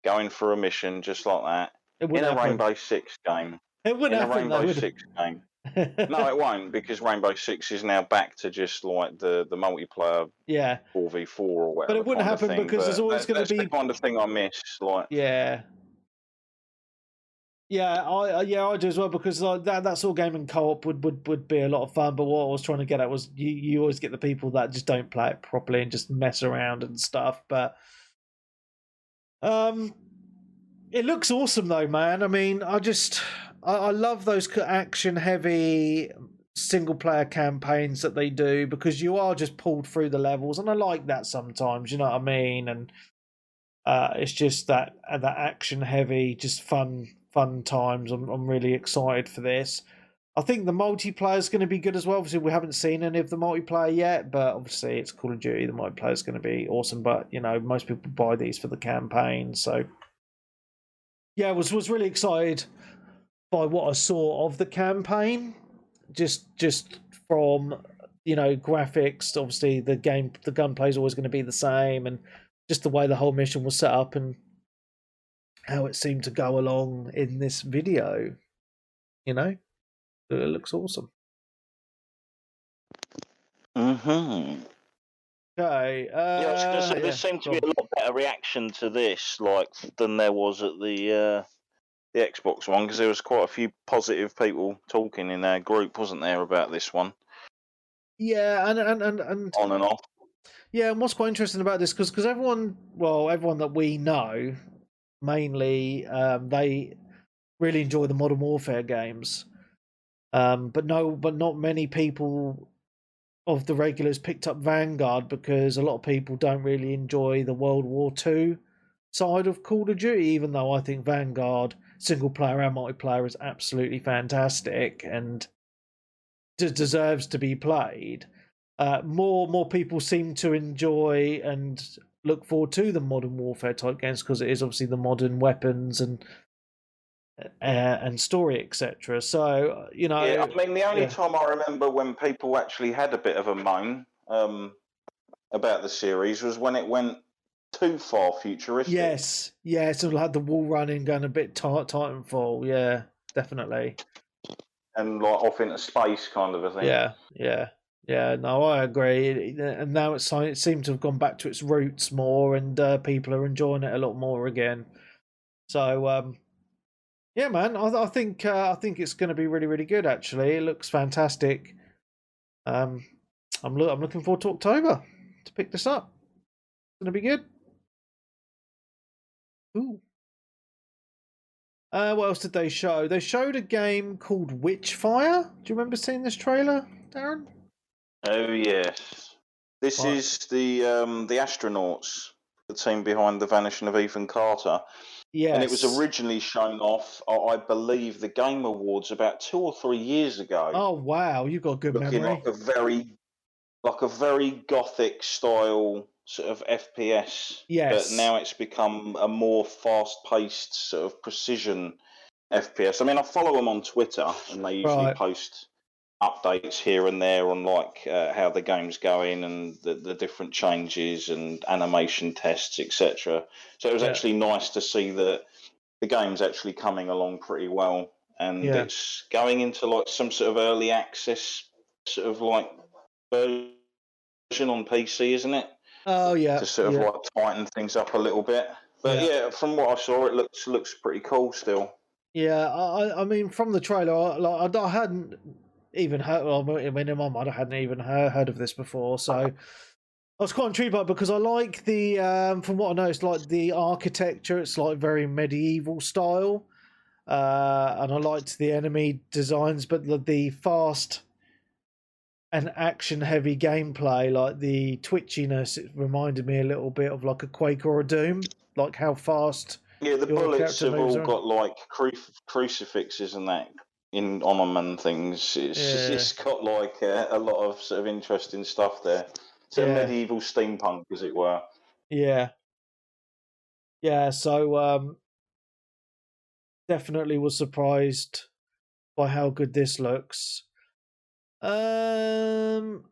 going for a mission just like that in a Rainbow Six game. It wouldn't happen. Rainbow Six game. No, it won't, because Rainbow Six is now back to just like the multiplayer 4v4 or whatever. But it wouldn't happen because there's always going to be the kind of thing I miss. Like I do as well, because like that sort of game in co-op would be a lot of fun. But what I was trying to get at was you always get the people that just don't play it properly and just mess around and stuff. But it looks awesome though, man. I mean, I love those action heavy single player campaigns that they do, because you are just pulled through the levels, and I like that sometimes. You know what I mean? And it's just that action heavy, just fun times. I'm really excited for this. I think the multiplayer is going to be good as well. Obviously, we haven't seen any of the multiplayer yet, but obviously it's Call of Duty. The multiplayer is going to be awesome. But most people buy these for the campaign. So yeah, was really excited by what I saw of the campaign. Just from graphics. Obviously, the gunplay is always going to be the same, and just the way the whole mission was set up and how it seemed to go along in this video, it looks awesome. Mm-hmm. Okay. I was going to say, there seemed to be a lot better reaction to this, than there was at the Xbox one, because there was quite a few positive people talking in our group, wasn't there, about this one? Yeah, and on and off. Yeah, and what's quite interesting about this, because everyone that we know, mainly, really enjoy the Modern Warfare games. But not many people of the regulars picked up Vanguard because a lot of people don't really enjoy the World War II side of Call of Duty, even though I think Vanguard single player and multiplayer is absolutely fantastic and deserves to be played. More people seem to enjoy and look forward to the Modern Warfare type games because it is obviously the modern weapons and story, etc. So, you know, yeah, I mean, the only time I remember when people actually had a bit of a moan about the series was when it went too far futuristic. Yes, sort of like the wall running, going a bit Titanfall. Yeah, definitely. And like off into space, kind of a thing. Yeah. No, I agree. And now it seems to have gone back to its roots more, and people are enjoying it a lot more again. So, yeah, man, I think it's going to be really, really good. Actually, it looks fantastic. I'm looking forward to October to pick this up. It's going to be good. Ooh. What else did they show? They showed a game called Witchfire. Do you remember seeing this trailer, Darren? Oh yes, this is the astronauts, the team behind the vanishing of Ethan Carter. Yes. And it was originally shown off, I believe, the Game Awards about 2 or 3 years ago. Oh wow, you've got good looking memory. like a very gothic style sort of FPS. Yes. But now it's become a more fast-paced sort of precision FPS. I mean, I follow them on Twitter, and they usually post updates here and there on like how the game's going and the different changes and animation tests, etc. So it was actually nice to see that the game's actually coming along pretty well, and it's going into like some sort of early access sort of like version on PC, isn't it? Oh yeah. To sort of like tighten things up a little bit. But yeah, from what I saw, it looks pretty cool still. Yeah, I mean, from the trailer, I hadn't even heard. Well, I mean, in my mind, I hadn't even heard of this before, so I was quite intrigued by it because I like the. From what I know, it's like the architecture. It's like very medieval style, and I liked the enemy designs, but the fast and action-heavy gameplay, like the twitchiness, it reminded me a little bit of like a Quake or a Doom, like how fast. Yeah, the bullets have all got like crucifixes and that on them and things. It's got like a lot of sort of interesting stuff there. It's a medieval steampunk, as it were. Yeah. So definitely was surprised by how good this looks. Okay,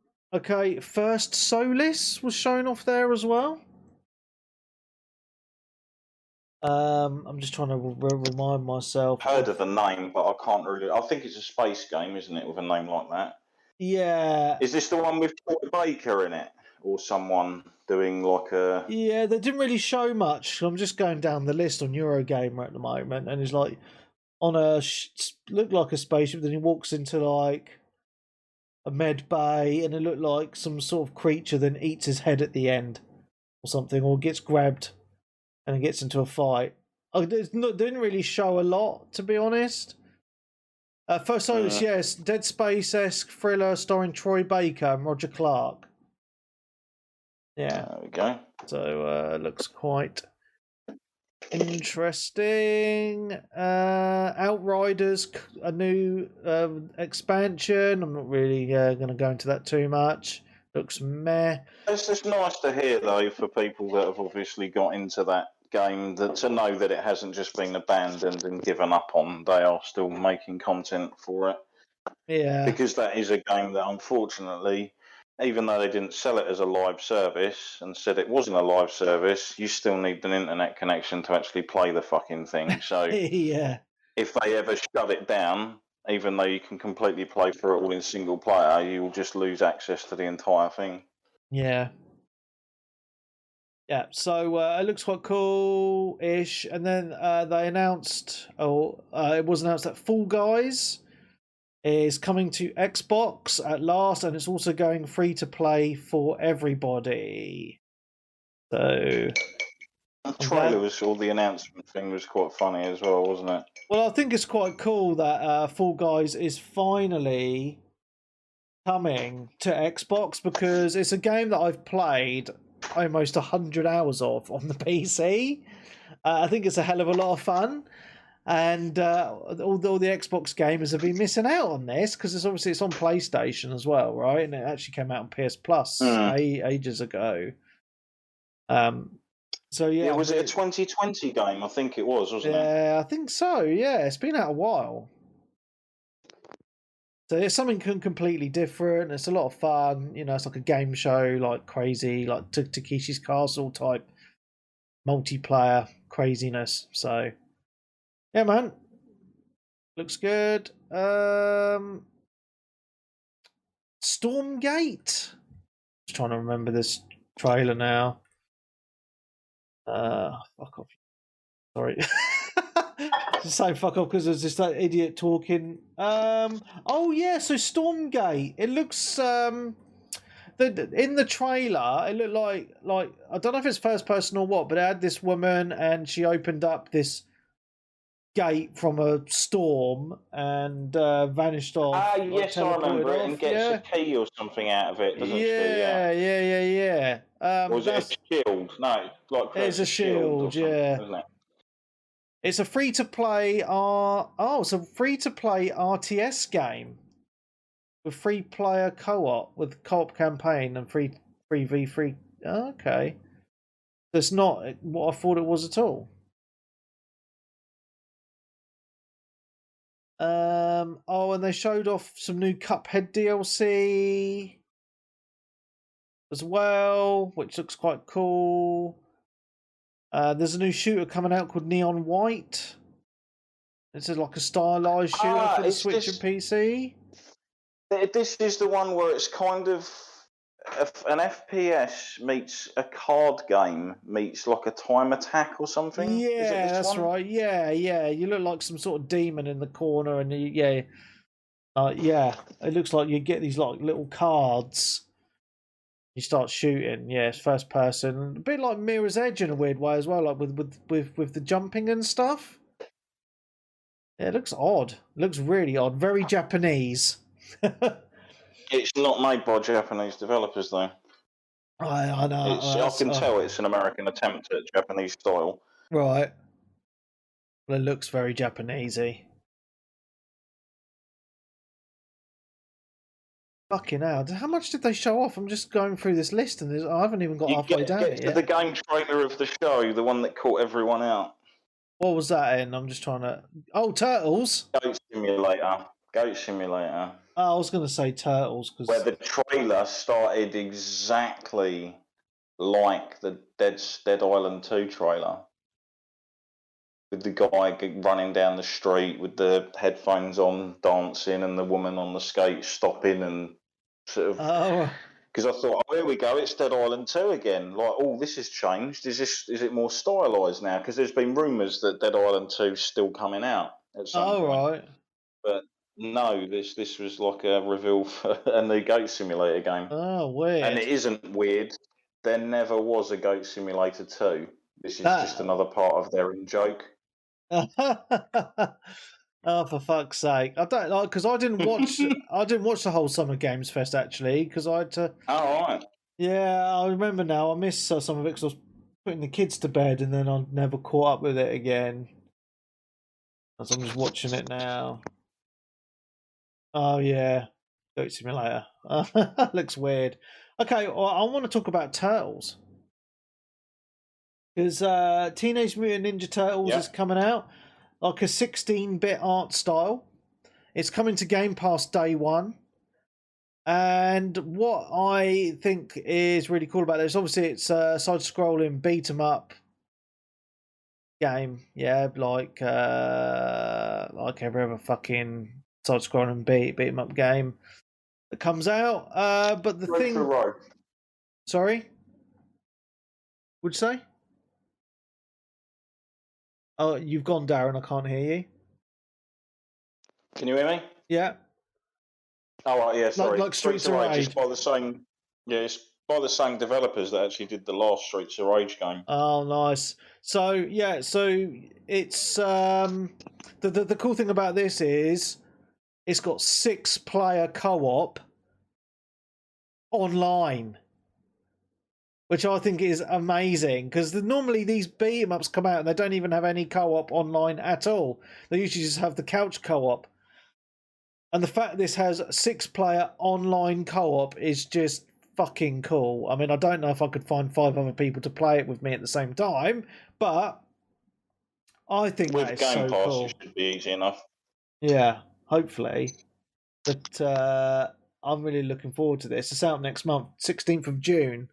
First Solis was shown off there as well. I'm just trying to remind myself. Heard of the name, but I can't really. I think it's a space game, isn't it, with a name like that? Yeah. Is this the one with Troy Baker in it, or someone doing like a? Yeah, they didn't really show much. I'm just going down the list on Eurogamer at the moment, and it's like on a looked like a spaceship. Then he walks into like a med bay, and it looked like some sort of creature then eats his head at the end, or something, or gets grabbed and it gets into a fight. Didn't really show a lot, to be honest. First Solis, yes, Dead Space-esque thriller starring Troy Baker and Roger Clark. Yeah. There we go. So looks quite interesting. Outriders, a new expansion. I'm not really going to go into that too much. Looks meh. It's just nice to hear, though, for people that have obviously got into that game, to know that it hasn't just been abandoned and given up on. They are still making content for it. Yeah. Because that is a game that, unfortunately, even though they didn't sell it as a live service and said it wasn't a live service, you still need an internet connection to actually play the fucking thing. So if they ever shut it down, even though you can completely play through it all in single player, you will just lose access to the entire thing. Yeah. Yeah, so it looks quite cool-ish. And then they announced, it was announced that Fall Guys is coming to Xbox at last, and it's also going free to play for everybody. So The trailer was, or the announcement thing was quite funny as well, wasn't it? Well, I think it's quite cool that Fall Guys is finally coming to Xbox, because it's a game that I've played almost 100 hours of on the PC. I think it's a hell of a lot of fun. And although the Xbox gamers have been missing out on this, because it's on PlayStation as well, right? And it actually came out on PS Plus ages ago. So yeah, was it a 2020 game? I think it was, wasn't it? Yeah, I think so. Yeah, it's been out a while. So it's something completely different. It's a lot of fun. You know, it's like a game show, like crazy, like Takeshi's Castle type multiplayer craziness. So yeah, man, looks good. Stormgate. Just trying to remember this trailer now. Fuck off. Sorry. Just say fuck off because there's just that idiot talking. Oh yeah, so Stormgate. It looks in the trailer. It looked like I don't know if it's first person or what, but it had this woman and she opened up this gate from a storm and vanished off. Yes, I remember it, and gets a key or something out of it, doesn't she? Yeah. Was it a shield? No, like it's a shield, yeah. Isn't it? It's a free-to-play it's a free-to-play RTS game with free-player co-op with co-op campaign and free v3. Okay, that's not what I thought it was at all. And they showed off some new Cuphead DLC as well, which looks quite cool. There's a new shooter coming out called Neon White. It's like a stylized shooter for the Switch and PC. This is the one where it's kind of an FPS meets a card game meets like a time attack or something. Yeah, that's right. Yeah. You look like some sort of demon in the corner, and it looks like you get these like little cards. You start shooting. Yeah, it's first person, a bit like Mirror's Edge in a weird way as well, like with the jumping and stuff. Yeah, it looks odd. It looks really odd. Very Japanese. It's not made by Japanese developers, though. I know. I can tell it's an American attempt at Japanese style. Right. Well, it looks very Japanesey. Fucking hell. How much did they show off? I'm just going through this list and I haven't even got halfway down it yet. The game trailer of the show, the one that caught everyone out. What was that in? I'm just trying to... Oh, Turtles! Goat Simulator. Oh, I was going to say Turtles. Where the trailer started exactly like the Dead Island 2 trailer. With the guy running down the street with the headphones on, dancing, and the woman on the skate stopping and sort of. Because I thought, oh, here we go, it's Dead Island 2 again. Like, oh, this has changed. Is it more stylised now? Because there's been rumours that Dead Island 2 is still coming out at some point. Right. But no, this was like a reveal for a new Goat Simulator game. Oh, weird. And it isn't weird. There never was a Goat Simulator 2. This is just another part of their in-joke. Oh, for fuck's sake! I don't like because I didn't watch the whole Summer Games Fest actually because I had to. Oh, right. Yeah, I remember now. I missed some of it because I was putting the kids to bed and then I never caught up with it again. So I'm just watching it now. Oh yeah, Goat Simulator. Looks weird. Okay, well, I want to talk about Turtles because Teenage Mutant Ninja Turtles is coming out. Like a 16-bit art style. It's coming to Game Pass day one. And what I think is really cool about this, obviously it's a side-scrolling beat-em-up game. Yeah, like every other fucking side-scrolling beat-em-up game that comes out. But the thing... Sorry? What'd you say? Oh, you've gone, Darren. I can't hear you. Can you hear me? Yeah. Oh, right, yeah, sorry. Like Streets of Rage. By the same... Yeah, it's by the same developers that actually did the last Streets of Rage game. Oh, nice. So yeah, so it's the cool thing about this is it's got 6-player co-op online, which I think is amazing because normally these beat 'em ups come out and they don't even have any co-op online at all. They usually just have the couch co-op. And the fact this has 6-player online co-op is just fucking cool. I mean, I don't know if I could find 5 other people to play it with me at the same time, but I think with that is Game so Pass, cool. it should be easy enough. Yeah, hopefully. But I'm really looking forward to this. It's out next month, 16th of June.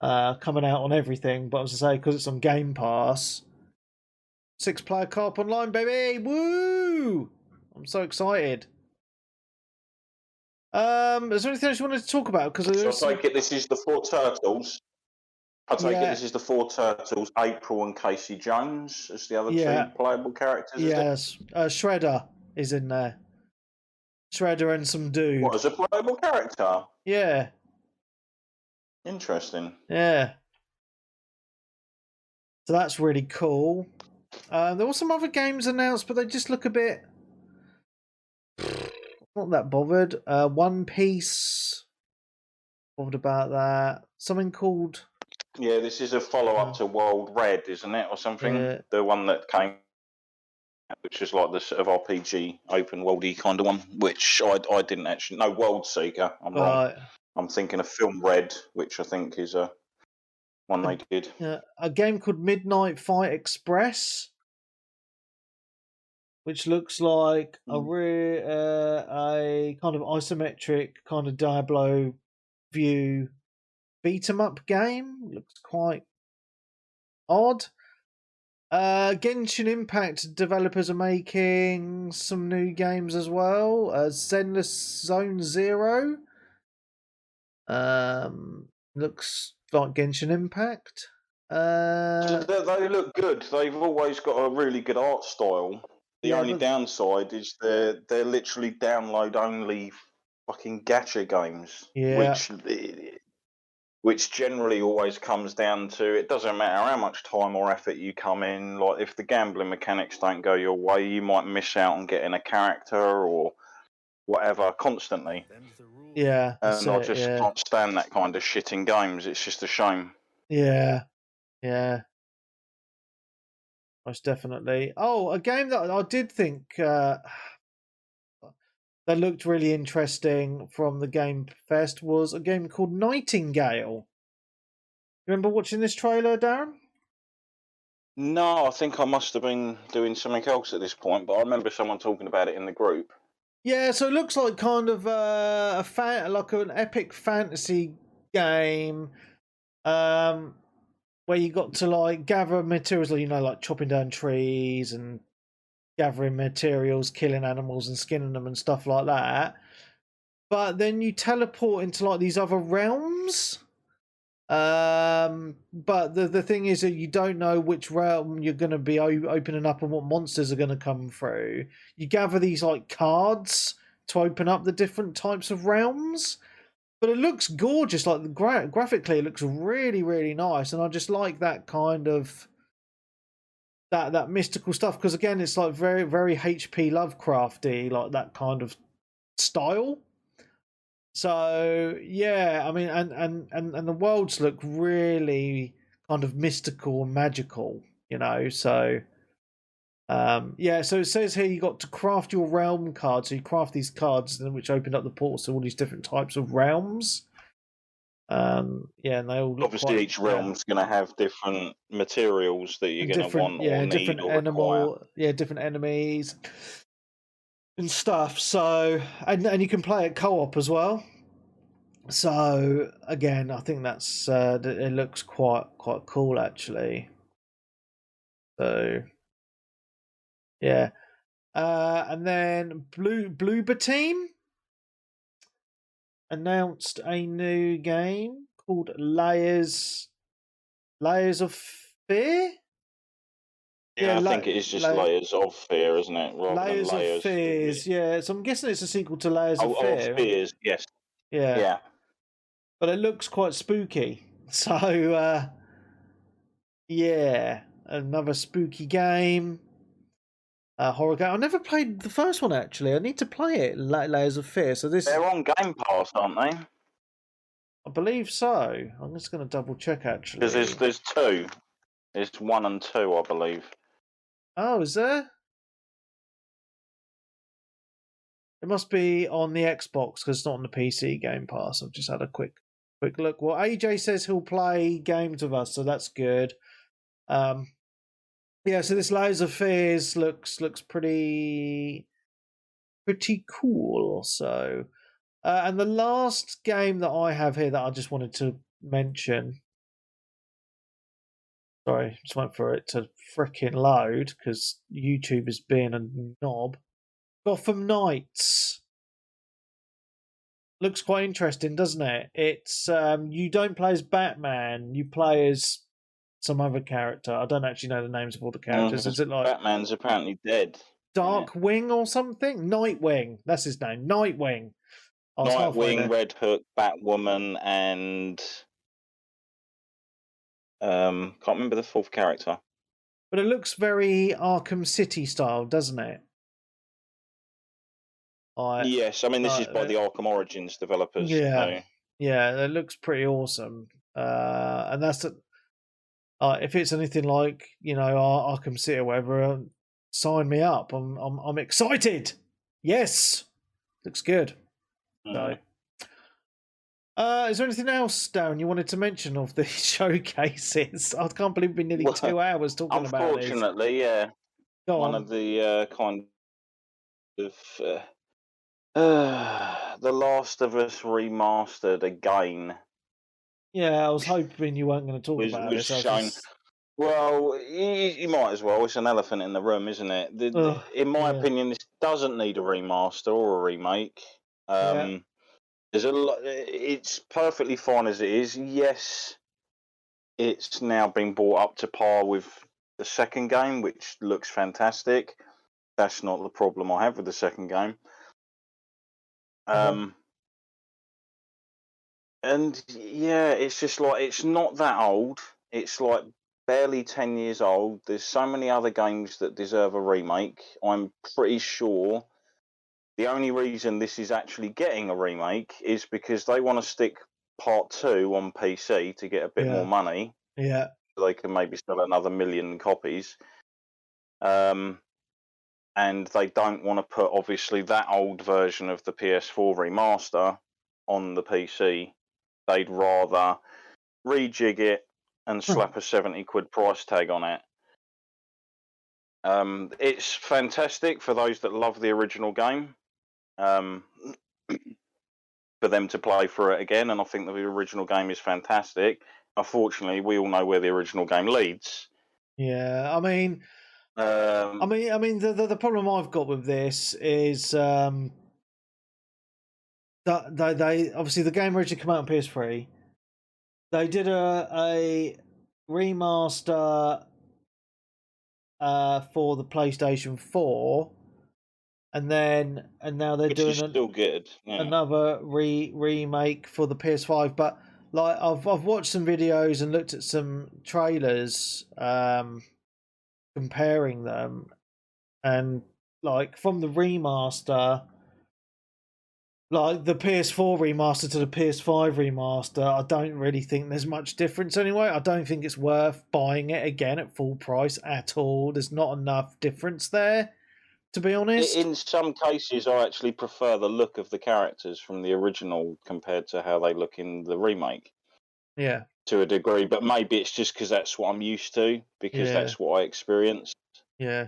Coming out on everything, but as I say, because it's on Game Pass, 6-player co-op online, baby! Woo! I'm so excited. Is there anything else you wanted to talk about? Because So I take it this is the 4 Turtles. I take it this is the 4 Turtles, April and Casey Jones as the other 2 playable characters. Yes, Shredder is in there. Shredder and some dude. What, as a playable character? Yeah. Interesting. Yeah. So that's really cool. There were some other games announced, but they just look a bit not that bothered. One Piece. Bothered about that. Something called. Yeah, this is a follow-up to World Red, isn't it, or something? Yeah. The one that came, which is like the sort of RPG open worldy kind of one, which I didn't actually know. World Seeker. I'm wrong. I'm thinking of Film Red, which I think is one they did. A game called Midnight Fight Express, which looks like a kind of isometric kind of Diablo view beat 'em up game. Looks quite odd. Genshin Impact developers are making some new games as well. Zenless Zone Zero. Looks like Genshin Impact. They look good. They've always got a really good art style. The only downside is they're literally download only fucking gacha games. Yeah. Which generally always comes down to, it doesn't matter how much time or effort you come in, like if the gambling mechanics don't go your way, you might miss out on getting a character or whatever constantly. Yeah. And I just can't stand that kind of shit in games. It's just a shame. Yeah. Yeah. Most definitely. Oh, a game that I did think that looked really interesting from the Game Fest was a game called Nightingale. Remember watching this trailer, Darren? No, I think I must have been doing something else at this point, but I remember someone talking about it in the group. Yeah, so it looks like kind of like an epic fantasy game, where you got to like gather materials, like chopping down trees and gathering materials, killing animals and skinning them and stuff like that. But then you teleport into like these other realms. But the thing is that you don't know which realm you're going to be opening up and what monsters are going to come through. You gather these like cards to open up the different types of realms. But it looks gorgeous. Like graphically, it looks really, really nice, and I just like that kind of that mystical stuff because again, it's like very, very H.P. Lovecrafty, like that kind of style. So yeah, I mean, and the worlds look really kind of mystical and magical, So yeah, so it says here you got to craft your realm card. So you craft these cards, which opened up the portals to all these different types of realms. Yeah, and they all look obviously each realm's going to have different materials that you're going to want or need or require. Different enemies and stuff. So and you can play it co-op as well. So again, I think that's it looks quite cool actually. So yeah, and then Bloober Team announced a new game called Layers of Fear. Yeah, I think it is just Layers of Fear, isn't it? Rather Layers than Layers of Fears. Yeah, so I'm guessing it's a sequel to Layers of Fear. Of Fears, yes. Yeah. but it looks quite spooky. So, yeah, another spooky game. Horror game. I never played the first one, actually. I need to play it, Layers of Fear. So They're on Game Pass, aren't they? I believe so. I'm just going to double check, actually. Because there's two. There's 1 and 2, I believe. Oh, is there? It must be on the Xbox because it's not on the PC Game Pass. I've just had a quick look. Well, AJ says he'll play games with us, so that's good. Yeah, so this Layers of Fears looks pretty cool. So, and the last game that I have here that I just wanted to mention. Sorry, just wait for it to fricking load because YouTube is being a knob. Gotham Knights looks quite interesting, doesn't it? It's you don't play as Batman, you play as some other character. I don't actually know the names of all the characters. Is it like Batman's apparently dead? Darkwing or something? Nightwing. That's his name. Nightwing. Nightwing, Red Hook, Batwoman, and can't remember the fourth character. But it looks very Arkham City style, doesn't it? Yes, I mean this is by the Arkham Origins developers. Yeah, yeah, it looks pretty awesome. And that's if it's anything like Arkham City or whatever, sign me up. I'm excited. Yes, looks good. So, is there anything else, Darren, you wanted to mention of the showcases? I can't believe we've been nearly 2 hours talking about this. Unfortunately, yeah. One of the kind of The Last of Us Remastered again. Yeah, I was hoping you weren't going to talk about this. Shown. Well, you might as well. It's an elephant in the room, isn't it? In my opinion, this doesn't need a remaster or a remake. There's a lot. It's perfectly fine as it is. Yes, it's now been brought up to par with the second game, which looks fantastic. That's not the problem I have with the second game. And yeah, it's just like it's not that old. It's like barely 10 years old. There's so many other games that deserve a remake. I'm pretty sure the only reason this is actually getting a remake is because they want to stick part 2 on PC to get a bit more money. Yeah. So they can maybe sell another 1 million copies. And they don't want to put, obviously, that old version of the PS4 remaster on the PC. They'd rather rejig it and slap a 70 quid price tag on it. It's fantastic for those that love the original game. For them to play through it again, and I think the original game is fantastic. Unfortunately, we all know where the original game leads. Yeah, I mean, the problem I've got with this is that they obviously the game originally came out on PS3. They did a remaster for the PlayStation 4. And now they're doing still good. Yeah. Another remake for the PS5. But like I've watched some videos and looked at some trailers comparing them, and like from the remaster, like the PS4 remaster to the PS5 remaster, I don't really think there's much difference anyway. I don't think it's worth buying it again at full price at all. There's not enough difference there, to be honest. In some cases, I actually prefer the look of the characters from the original compared to how they look in the remake. Yeah. To a degree, but maybe it's just because that's what I'm used to, because that's what I experienced. Yeah.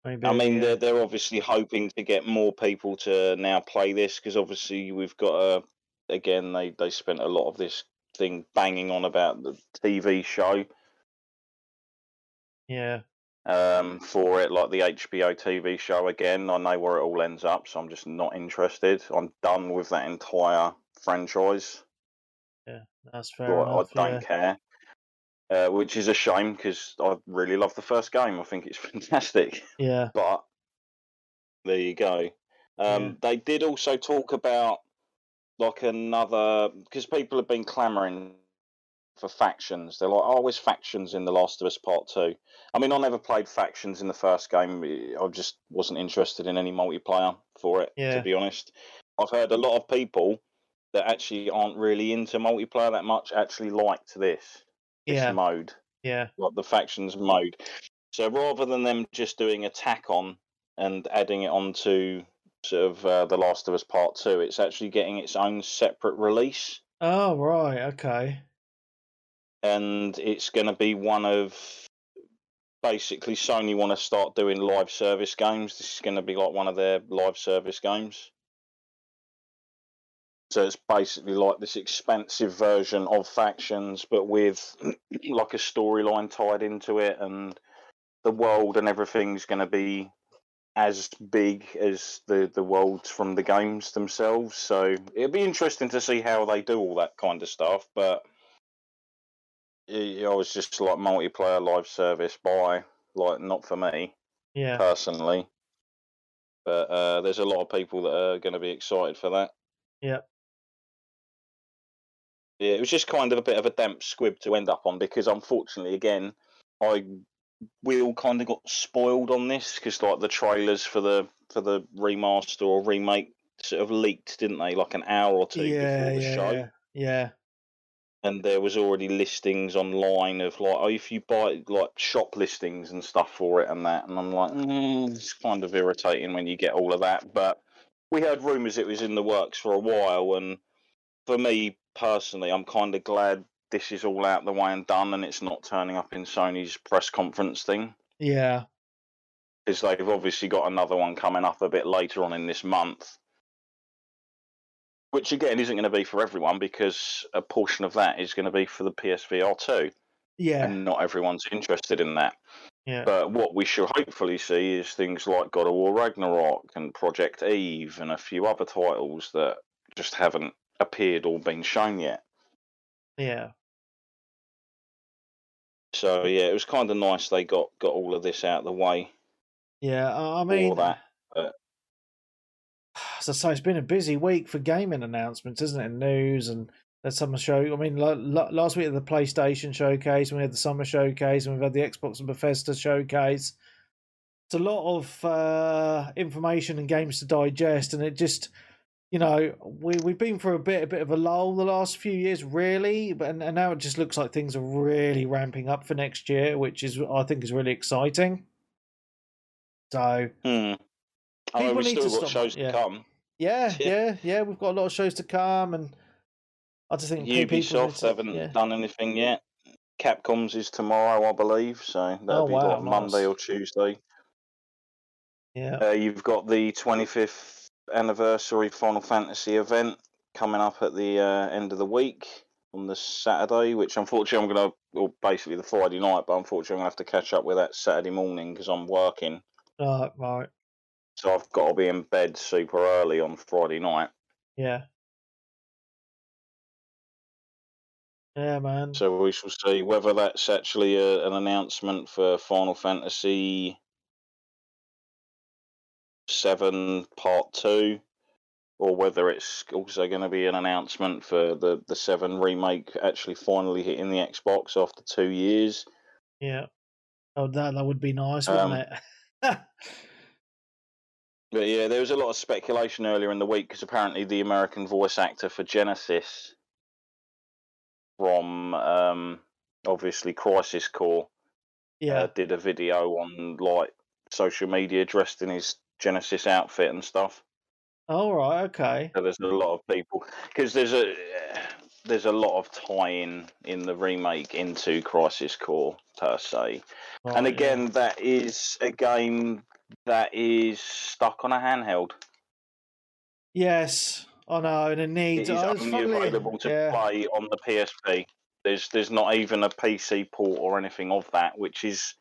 Maybe, I mean, they're obviously hoping to get more people to now play this, because obviously we've got again, they spent a lot of this thing banging on about the TV show. Yeah. For it, like the HBO TV show again. I know where it all ends up, so I'm just not interested. I'm done with that entire franchise. Yeah, that's fair enough. I don't care. Which is a shame, because I really love the first game. I think it's fantastic. Yeah. But there you go. They did also talk about like another, because people have been clamoring for factions. They're like, oh, there's factions in The Last of Us Part 2. I mean, I never played factions in the first game. I just wasn't interested in any multiplayer for it, to be honest. I've heard a lot of people that actually aren't really into multiplayer that much actually liked this mode. Yeah. Like the factions mode. So rather than them just doing a tack on and adding it onto sort of The Last of Us Part 2, it's actually getting its own separate release. Oh, right. Okay. And it's going to be one of, basically, Sony want to start doing live service games. This is going to be like one of their live service games. So it's basically like this expensive version of factions, but with like a storyline tied into it, and the world and everything's going to be as big as the worlds from the games themselves. So it'll be interesting to see how they do all that kind of stuff. But I was just like, multiplayer live service, like, not for me, personally. But there's a lot of people that are going to be excited for that. Yeah. Yeah, it was just kind of a bit of a damp squib to end up on, because unfortunately, again, we all kind of got spoiled on this, because like the trailers for the remaster or remake sort of leaked, didn't they? Like an hour or two before the show. Yeah. And there was already listings online of like, oh, if you buy like shop listings and stuff for it and that. And I'm like, it's kind of irritating when you get all of that. But we heard rumours it was in the works for a while. And for me personally, I'm kind of glad this is all out the way and done, and it's not turning up in Sony's press conference thing. Yeah. Because they've obviously got another one coming up a bit later on in this month. Which, again, isn't going to be for everyone, because a portion of that is going to be for the PSVR 2. Yeah. And not everyone's interested in that. Yeah. But what we should hopefully see is things like God of War Ragnarok and Project Eve and a few other titles that just haven't appeared or been shown yet. Yeah. So, yeah, it was kind of nice they got all of this out of the way. Yeah, I mean, that. As I say, it's been a busy week for gaming announcements, isn't it? News and the summer show. I mean, last week at the PlayStation showcase, we had the summer showcase, and we've had the Xbox and Bethesda showcase. It's a lot of information and games to digest, and it just, we've been through a bit of a lull the last few years, really, and now it just looks like things are really ramping up for next year, which I think is really exciting. So. I mean, we've still got shows to come. Yeah. We've got a lot of shows to come, and I just think Ubisoft haven't done anything yet. Capcom's is tomorrow, I believe, so that'll be like Monday or Tuesday. Yeah. You've got the 25th anniversary Final Fantasy event coming up at the end of the week on the Saturday, which unfortunately basically the Friday night, but unfortunately I'm going to have to catch up with that Saturday morning because I'm working. Right. So I've got to be in bed super early on Friday night. Yeah. Yeah, man. So we shall see whether that's actually an announcement for Final Fantasy 7 Part 2, or whether it's also going to be an announcement for the 7 remake actually finally hitting the Xbox after 2 years. Yeah. Oh, that would be nice, wouldn't it? But yeah, there was a lot of speculation earlier in the week, because apparently the American voice actor for Genesis from obviously Crisis Core did a video on like social media dressed in his Genesis outfit and stuff. Oh, right, okay. So there's a lot of people, because there's a lot of tie-in in the remake into Crisis Core per se. Right, and again, that is a game that is stuck on a handheld. Yes, I know, and it needs. It is only available to play on the PSP. There's not even a PC port or anything of that, which is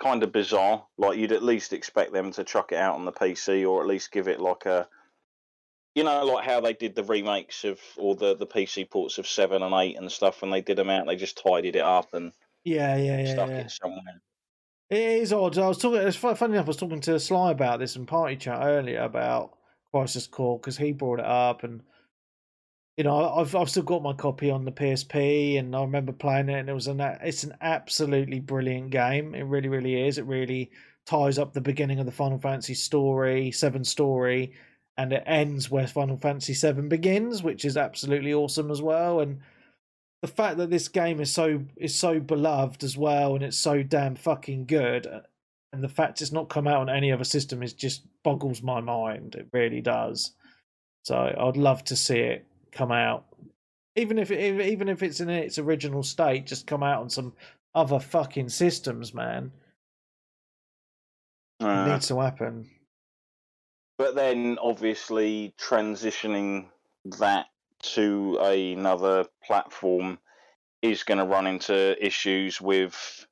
kind of bizarre. Like, you'd at least expect them to chuck it out on the PC, or at least give it like a, like how they did the remakes of, or the PC ports of 7 and 8 and stuff, when they did them out, they just tidied it up and stuck it somewhere. It is odd. It's funny enough, I was talking to Sly about this in party chat earlier about Crisis Core, because he brought it up, and you know, I've still got my copy on the PSP, and I remember playing it, and it's an absolutely brilliant game. It really, really is. It really ties up the beginning of the Final Fantasy VII story, and it ends where Final Fantasy VII begins, which is absolutely awesome as well. And the fact that this game is so beloved as well, and it's so damn fucking good, and the fact it's not come out on any other system is just boggles my mind. It really does. So I'd love to see it come out, even if it's in its original state, just come out on some other fucking systems, man. It needs to happen. But then, obviously, transitioning that to another platform is going to run into issues with.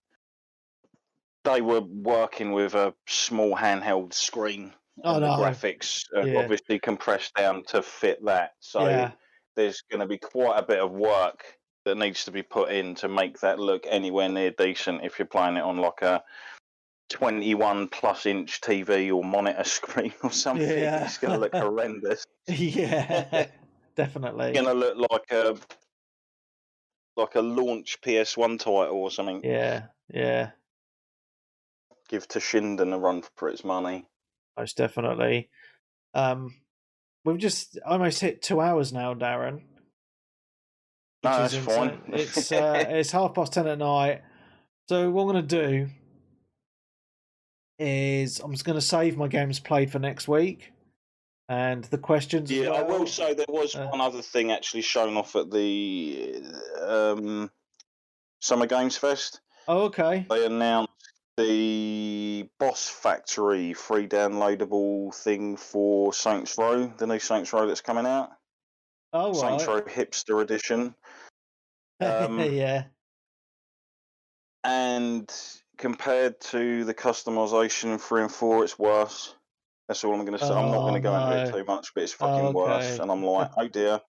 They were working with a small handheld screen. Oh, and no. The graphics are obviously compressed down to fit that. So there's going to be quite a bit of work that needs to be put in to make that look anywhere near decent if you're playing it on like a 21 plus inch TV or monitor screen or something. Yeah. It's going to look horrendous. Yeah, definitely. It's going to look like a launch PS1 title or something. Yeah. Give Toshinden a run for its money. Most definitely. We've just almost hit 2 hours now, Darren. No, that's fine. It's 10:30 at night. So what I'm going to do is I'm just going to save my games played for next week and the questions. Yeah, as well. I will say there was one other thing actually shown off at the Summer Games Fest. Oh, okay. They announced the Boss Factory free downloadable thing for Saints Row, the new Saints Row that's coming out. Oh, right. Saints Row Hipster Edition. Yeah. And compared to the customization in 3 and 4, it's worse. That's all I'm going to say. I'm not going to go into it too much, but it's fucking worse. And I'm like, oh dear.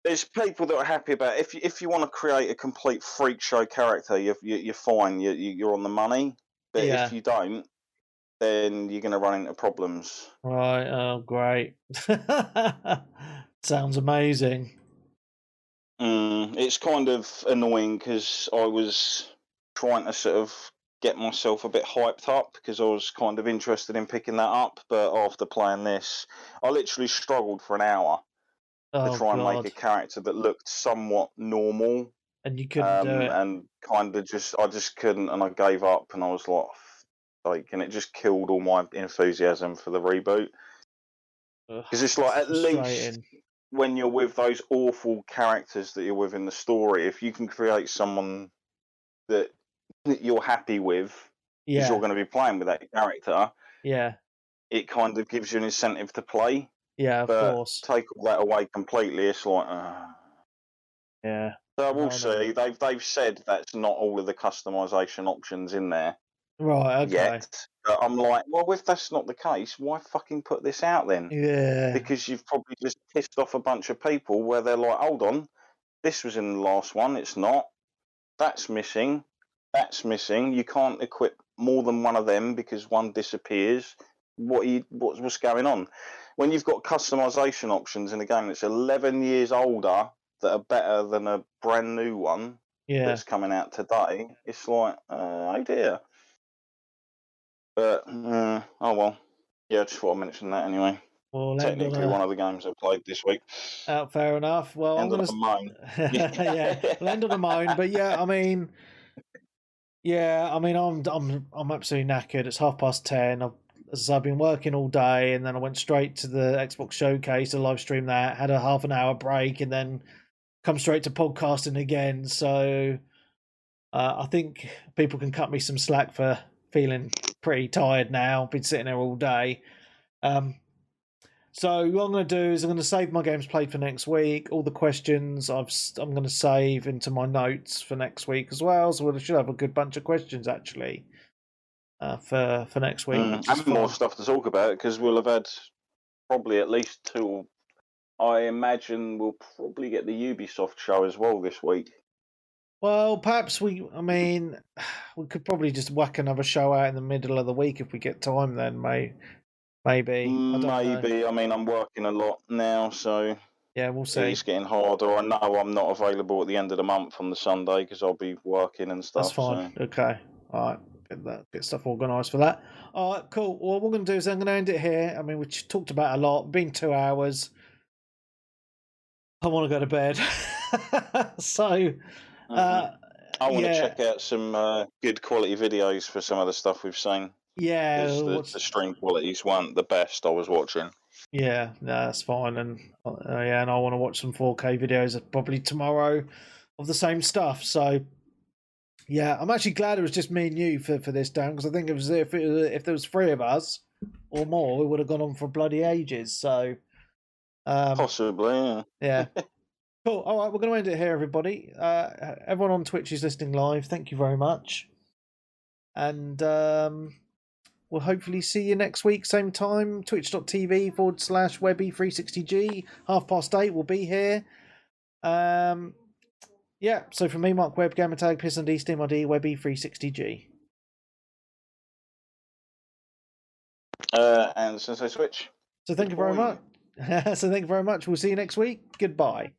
There's people that are happy about it. If you want to create a complete freak show character, you're fine. You're on the money. But if you don't, then you're going to run into problems. Right. Oh, great. Sounds amazing. It's kind of annoying because I was trying to sort of get myself a bit hyped up because I was kind of interested in picking that up. But after playing this, I literally struggled for an hour to try and make a character that looked somewhat normal. And you couldn't do it. And kind of I just couldn't, and I gave up, and I was like, and it just killed all my enthusiasm for the reboot. Because it's like, at least when you're with those awful characters that you're with in the story, if you can create someone that you're happy with, because you're going to be playing with that character, it kind of gives you an incentive to play. Yeah, of course. Take all that away completely, it's like, yeah. So we'll see. They've said that's not all of the customization options in there. Right, okay. Yet. But I'm like, well, if that's not the case, why fucking put this out then? Yeah. Because you've probably just pissed off a bunch of people where they're like, hold on, this was in the last one, it's not. That's missing. That's missing. You can't equip more than one of them because one disappears. What's going on? When you've got customization options in a game that's 11 years older that are better than a brand new one that's coming out today, it's like, oh dear. But, oh well. Yeah, just thought I'd mention that anyway. Well, technically one of the games I played this week. Fair enough. Well, end I'm going to moan. We'll end on a moan. But I'm absolutely knackered. It's 10:30. I've been working all day, and then I went straight to the Xbox showcase to live stream that. Had a half an hour break, and then come straight to podcasting again. So I think people can cut me some slack for feeling pretty tired now. Been sitting there all day. So what I'm going to do is I'm going to save my games played for next week. All the questions I'm going to save into my notes for next week as well. So we should have a good bunch of questions actually for next week. And more stuff to talk about because we'll have had probably at least 2. I imagine we'll probably get the Ubisoft show as well this week. Well, perhaps we could probably just whack another show out in the middle of the week if we get time then, mate. Maybe. Maybe. I mean, I'm working a lot now, so yeah, we'll see. It's getting harder. I know I'm not available at the end of the month on the Sunday because I'll be working and stuff. That's fine. So. Okay. All right. Get stuff organised for that. All right, cool. Well, what we're going to do is I'm going to end it here. I mean, we talked about a lot. Been 2 hours. I want to go to bed. So. I want to check out some good quality videos for some of the stuff we've seen. Yeah. The stream qualities weren't the best I was watching. Yeah, no, that's fine. And and I want to watch some 4K videos probably tomorrow of the same stuff. So, yeah, I'm actually glad it was just me and you for this, Dan, because I think if there was 3 of us or more, we would have gone on for bloody ages. So, possibly, yeah. Yeah. Cool. All right, we're going to end it here, everybody. Everyone on Twitch is listening live. Thank you very much. And we'll hopefully see you next week, same time, twitch.tv/Webby360G. 8:30, we'll be here. Yeah, so from me, Mark Webb, Gamertag, Piss and D, Steam ID, Webby360G. And since I switch. So thank you very much. We'll see you next week. Goodbye.